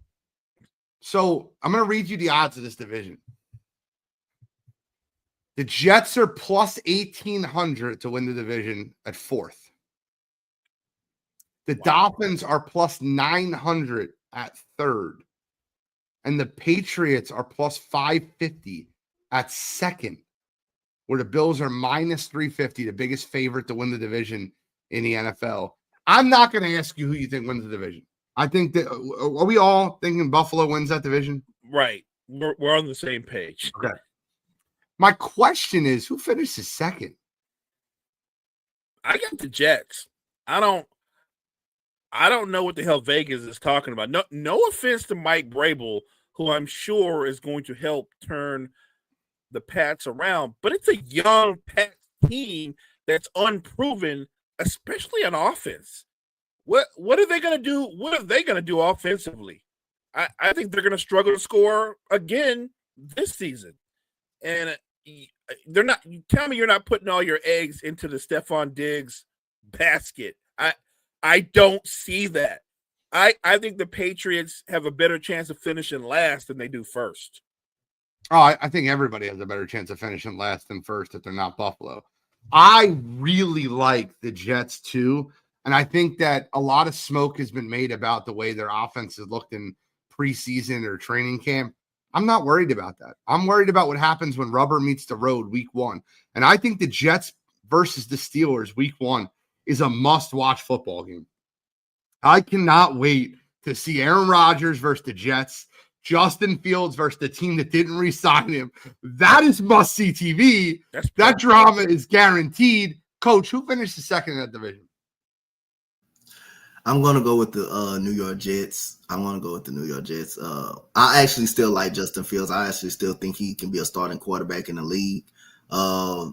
So I'm going to read you the odds of this division. The Jets are plus 1,800 to win the division at 4th. The Dolphins are plus 900 at 3rd. And the Patriots are plus 550 at 2nd, where the Bills are minus 350, the biggest favorite to win the division in the NFL. I'm not going to ask you who you think wins the division. I think that are we all thinking Buffalo wins that division? Right. We're on the same page. Okay. My question is, who finishes 2nd? I got the Jets. I don't know what the hell Vegas is talking about. No offense to Mike Vrabel, who I'm sure is going to help turn the Pats around, but it's a young Pats team that's unproven, especially on offense. What are they going to do? What are they going to do offensively? I think they're going to struggle to score again this season. And they're not. Tell me you're not putting all your eggs into the Stephon Diggs basket. I don't see that. I think the Patriots have a better chance of finishing last than they do first. Oh, I think everybody has a better chance of finishing last than first if they're not Buffalo. I really like the Jets too. And I think that a lot of smoke has been made about the way their offense has looked in preseason or training camp. I'm not worried about that. I'm worried about what happens when rubber meets the road week 1. And I think the Jets versus the Steelers week 1 is a must-watch football game. I cannot wait to see Aaron Rodgers versus the Jets, Justin Fields versus the team that didn't re-sign him. That is must-see TV. That drama is guaranteed. Coach, who finished the 2nd in that division? I'm going to go with the New York Jets. I actually still like Justin Fields. I actually still think he can be a starting quarterback in the league. I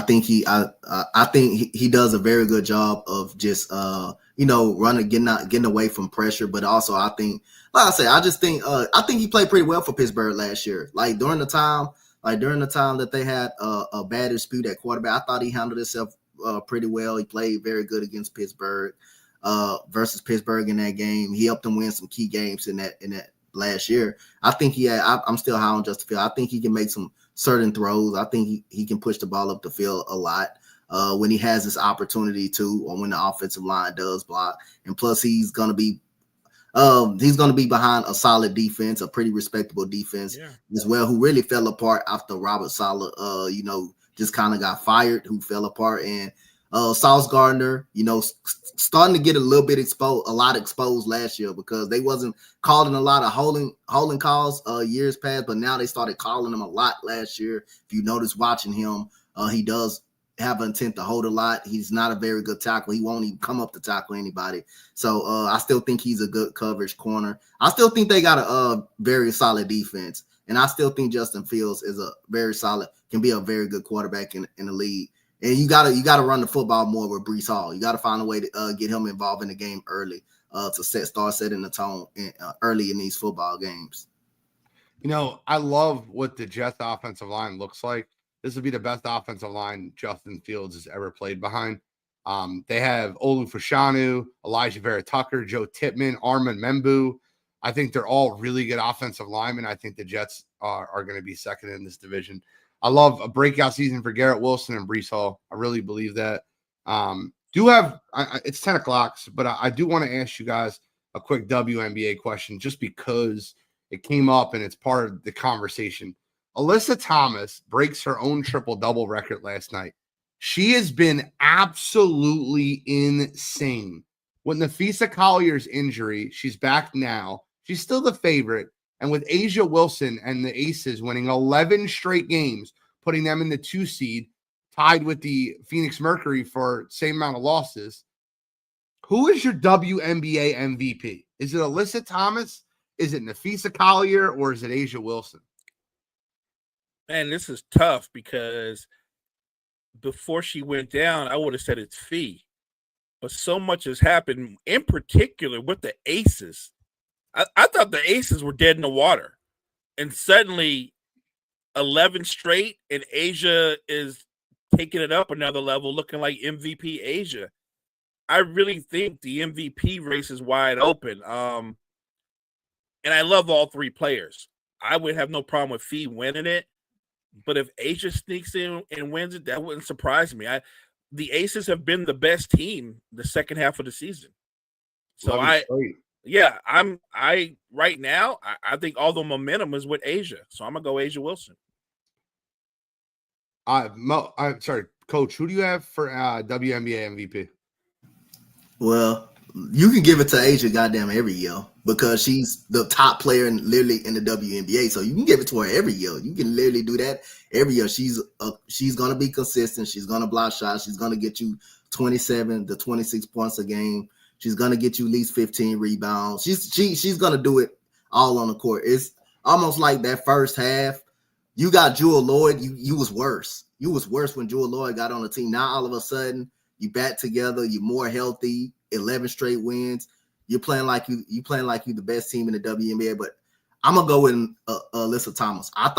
think he does a very good job of just running, getting away from pressure. But also, I think, like I say, I think he played pretty well for Pittsburgh last year. Like during the time that they had a bad dispute at quarterback, I thought he handled himself pretty well. He played very good against Pittsburgh. Versus Pittsburgh in that game. He helped them win some key games in that last year. I think I'm still high on Justin Fields. I think he can make some certain throws. I think he can push the ball up the field a lot when he has this opportunity to, or when the offensive line does block. And plus he's gonna be behind a solid defense, a pretty respectable defense as well, who really fell apart after Robert Saleh just kind of got fired, who fell apart. And Sauce Gardner, starting to get a little bit exposed last year because they wasn't calling a lot of holding calls years past, but now they started calling him a lot last year. If you notice watching him, he does have an intent to hold a lot. He's not a very good tackle. He won't even come up to tackle anybody. So I still think he's a good coverage corner. I still think they got a very solid defense, and I still think Justin Fields is can be a very good quarterback in the league. And you gotta run the football more with Breece Hall. You gotta find a way to get him involved in the game early to start setting the tone early in these football games. I love what the Jets offensive line looks like. This would be the best offensive line Justin Fields has ever played behind. They have Olu Fashanu, Elijah Vera Tucker, Joe Tippmann, Armand Membu. I think they're all really good offensive linemen. I think the Jets are going to be 2nd in this division. I love a breakout season for Garrett Wilson and Breece Hall. I really believe that. It's 10 o'clock, but I do want to ask you guys a quick WNBA question just because it came up and it's part of the conversation. Alyssa Thomas breaks her own triple-double record last night. She has been absolutely insane. With Nafisa Collier's injury, she's back now. She's still the favorite. And with Asia Wilson and the Aces winning 11 straight games, putting them in the 2 seed, tied with the Phoenix Mercury for same amount of losses. Who is your WNBA MVP? Is it Alyssa Thomas? Is it Nafisa Collier? Or is it Asia Wilson? Man, this is tough because before she went down, I would have said it's Fee. But so much has happened, in particular with the Aces. I thought the Aces were dead in the water. And suddenly 11 straight, and Asia is taking it up another level, looking like MVP Asia. I really think the MVP race is wide open. And I love all 3 players. I would have no problem with Fee winning it. But if Asia sneaks in and wins it, that wouldn't surprise me. The Aces have been the best team the second half of the season. So right now, I think all the momentum is with Asia. So I'm gonna go Asia Wilson. I'm sorry, Coach. Who do you have for WNBA MVP? Well, you can give it to Asia goddamn every year because she's the top player literally in the WNBA. So you can give it to her every year. You can literally do that every year. She's gonna be consistent. She's gonna block shots. She's gonna get you 27 to 26 points a game. She's gonna get you at least 15 rebounds. She's gonna do it all on the court. It's almost like that first half. You got Jewel Lloyd. You was worse. You was worse when Jewel Lloyd got on the team. Now all of a sudden you back together. You're more healthy. 11 straight wins. You're playing like you the best team in the WNBA. But I'm gonna go with Alyssa Thomas. I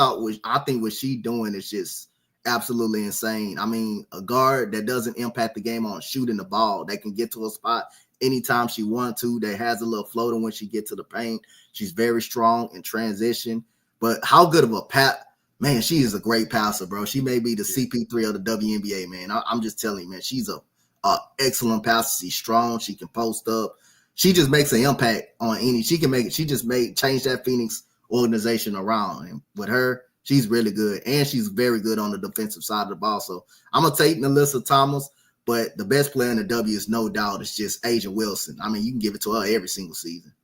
think what she's doing is just absolutely insane. I mean, a guard that doesn't impact the game on shooting the ball, that can get to a spot anytime she wants to, that has a little floater when she gets to the paint. She's very strong in transition. But how good of a man, she is a great passer, bro. She may be the CP3 of the WNBA, man. I'm just telling you, man, she's a excellent passer. She's strong. She can post up. She just makes an impact on any. She just change that Phoenix organization around. And with her, she's really good. And she's very good on the defensive side of the ball. So I'm going to take Alyssa Thomas. But the best player in the W is no doubt it's just Asia Wilson. I mean, you can give it to her every single season.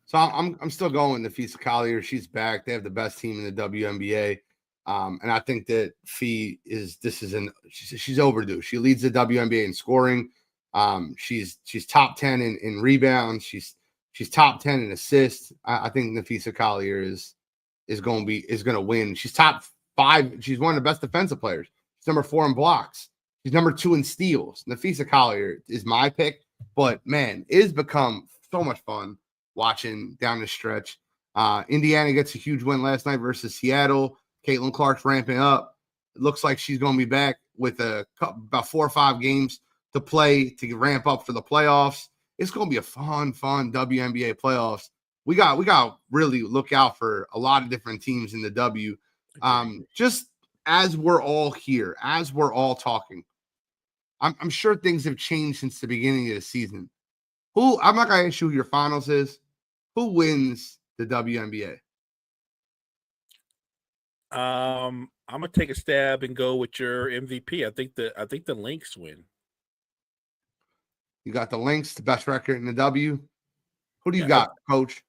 So I'm still going with Nafisa Collier. She's back. They have the best team in the WNBA. And I think that Fee she's overdue. She leads the WNBA in scoring. She's top 10 in rebounds. She's top 10 in assists. I think Nafisa Collier is going to win. She's top 5. She's one of the best defensive players. She's number 4 in blocks. She's number 2 in steals. Nafisa Collier is my pick, but man, it has become so much fun watching down the stretch. Indiana gets a huge win last night versus Seattle. Caitlin Clark's ramping up. It looks like she's going to be back with about 4 or 5 games to play to ramp up for the playoffs. It's going to be a fun WNBA playoffs. We got really look out for a lot of different teams in the W. Just as we're all here, as we're all talking, I'm sure things have changed since the beginning of the season. I'm not going to ask you who your finals is. Who wins the WNBA? I'm gonna take a stab and go with your MVP. I think the Lynx win. You got the Lynx, the best record in the W. Who do you got, Coach?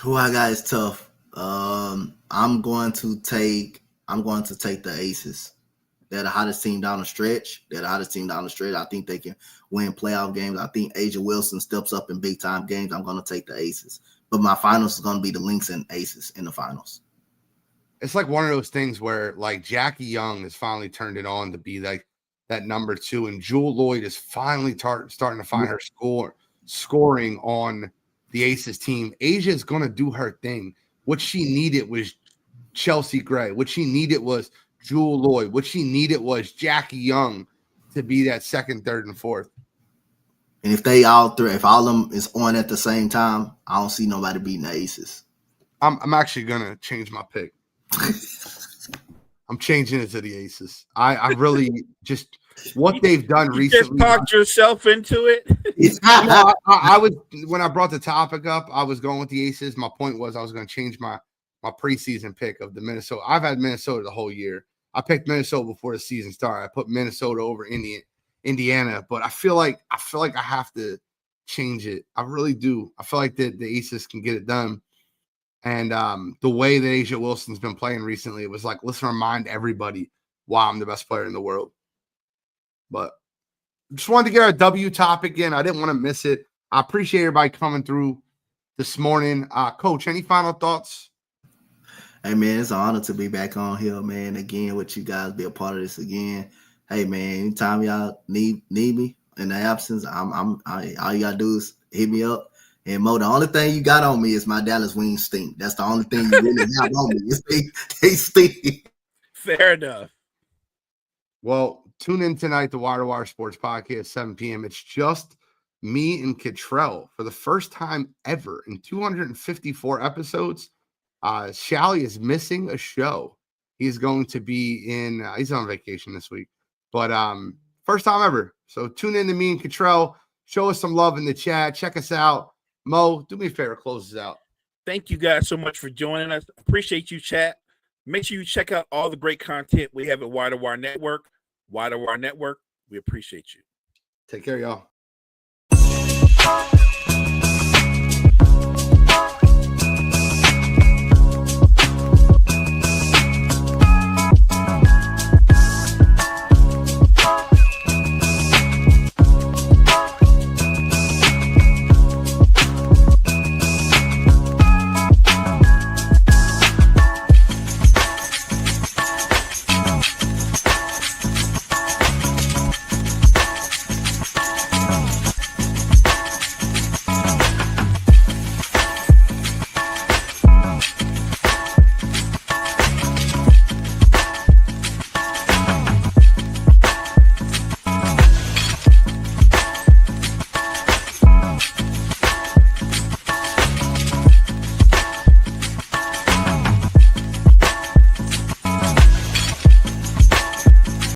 Who I got is tough. I'm going to take the Aces. They're the hottest team down the stretch. I think they can win playoff games. I think Asia Wilson steps up in big time games. I'm going to take the Aces. But my finals is going to be the Lynx and Aces in the finals. It's like one of those things where like Jackie Young has finally turned it on to be like that number 2, and Jewel Lloyd is finally starting to find her scoring on the Aces team. Asia is going to do her thing. What she needed was Chelsea Gray. What she needed was Jewel Lloyd. What she needed was Jackie Young to be that 2nd, 3rd, and 4th. And if all of them is on at the same time, I don't see nobody beating the Aces. I'm actually gonna change my pick. I'm changing it to the Aces. I really just what they've done recently. Just talked yourself into it. I was when I brought the topic up, I was going with the Aces. My point was I was going to change my preseason pick of the Minnesota. I've had Minnesota the whole year. I picked Minnesota before the season started. I put Minnesota over Indiana, but I feel like I have to change it. I really do. I feel like the Aces can get it done. And the way that A'ja Wilson's been playing recently, it was like, let's remind everybody why I'm the best player in the world. But just wanted to get our W topic in. I didn't want to miss it. I appreciate everybody coming through this morning. Coach, any final thoughts? Hey, man, it's an honor to be back on here, man. Again, with you guys, be a part of this again. Hey, man, anytime y'all need me in the absence, all you got to do is hit me up. And Mo, the only thing you got on me is my Dallas wings stink. That's the only thing you really have on me. They stink. Fair enough. Well, tune in tonight, the Wire to Wire Sports Podcast, 7 p.m. It's just me and Cottrell for the first time ever in 254 episodes. Shally is missing a show. He's going to be he's on vacation this week, but first time ever. So tune in to me and Cottrell. Show us some love in the chat. Check us out. Mo, do me a favor, close us out. Thank you guys so much for joining us. Appreciate you, chat. Make sure you check out all the great content we have at Wire to Wire Network. Wire to Wire Network, we appreciate you. Take care, y'all.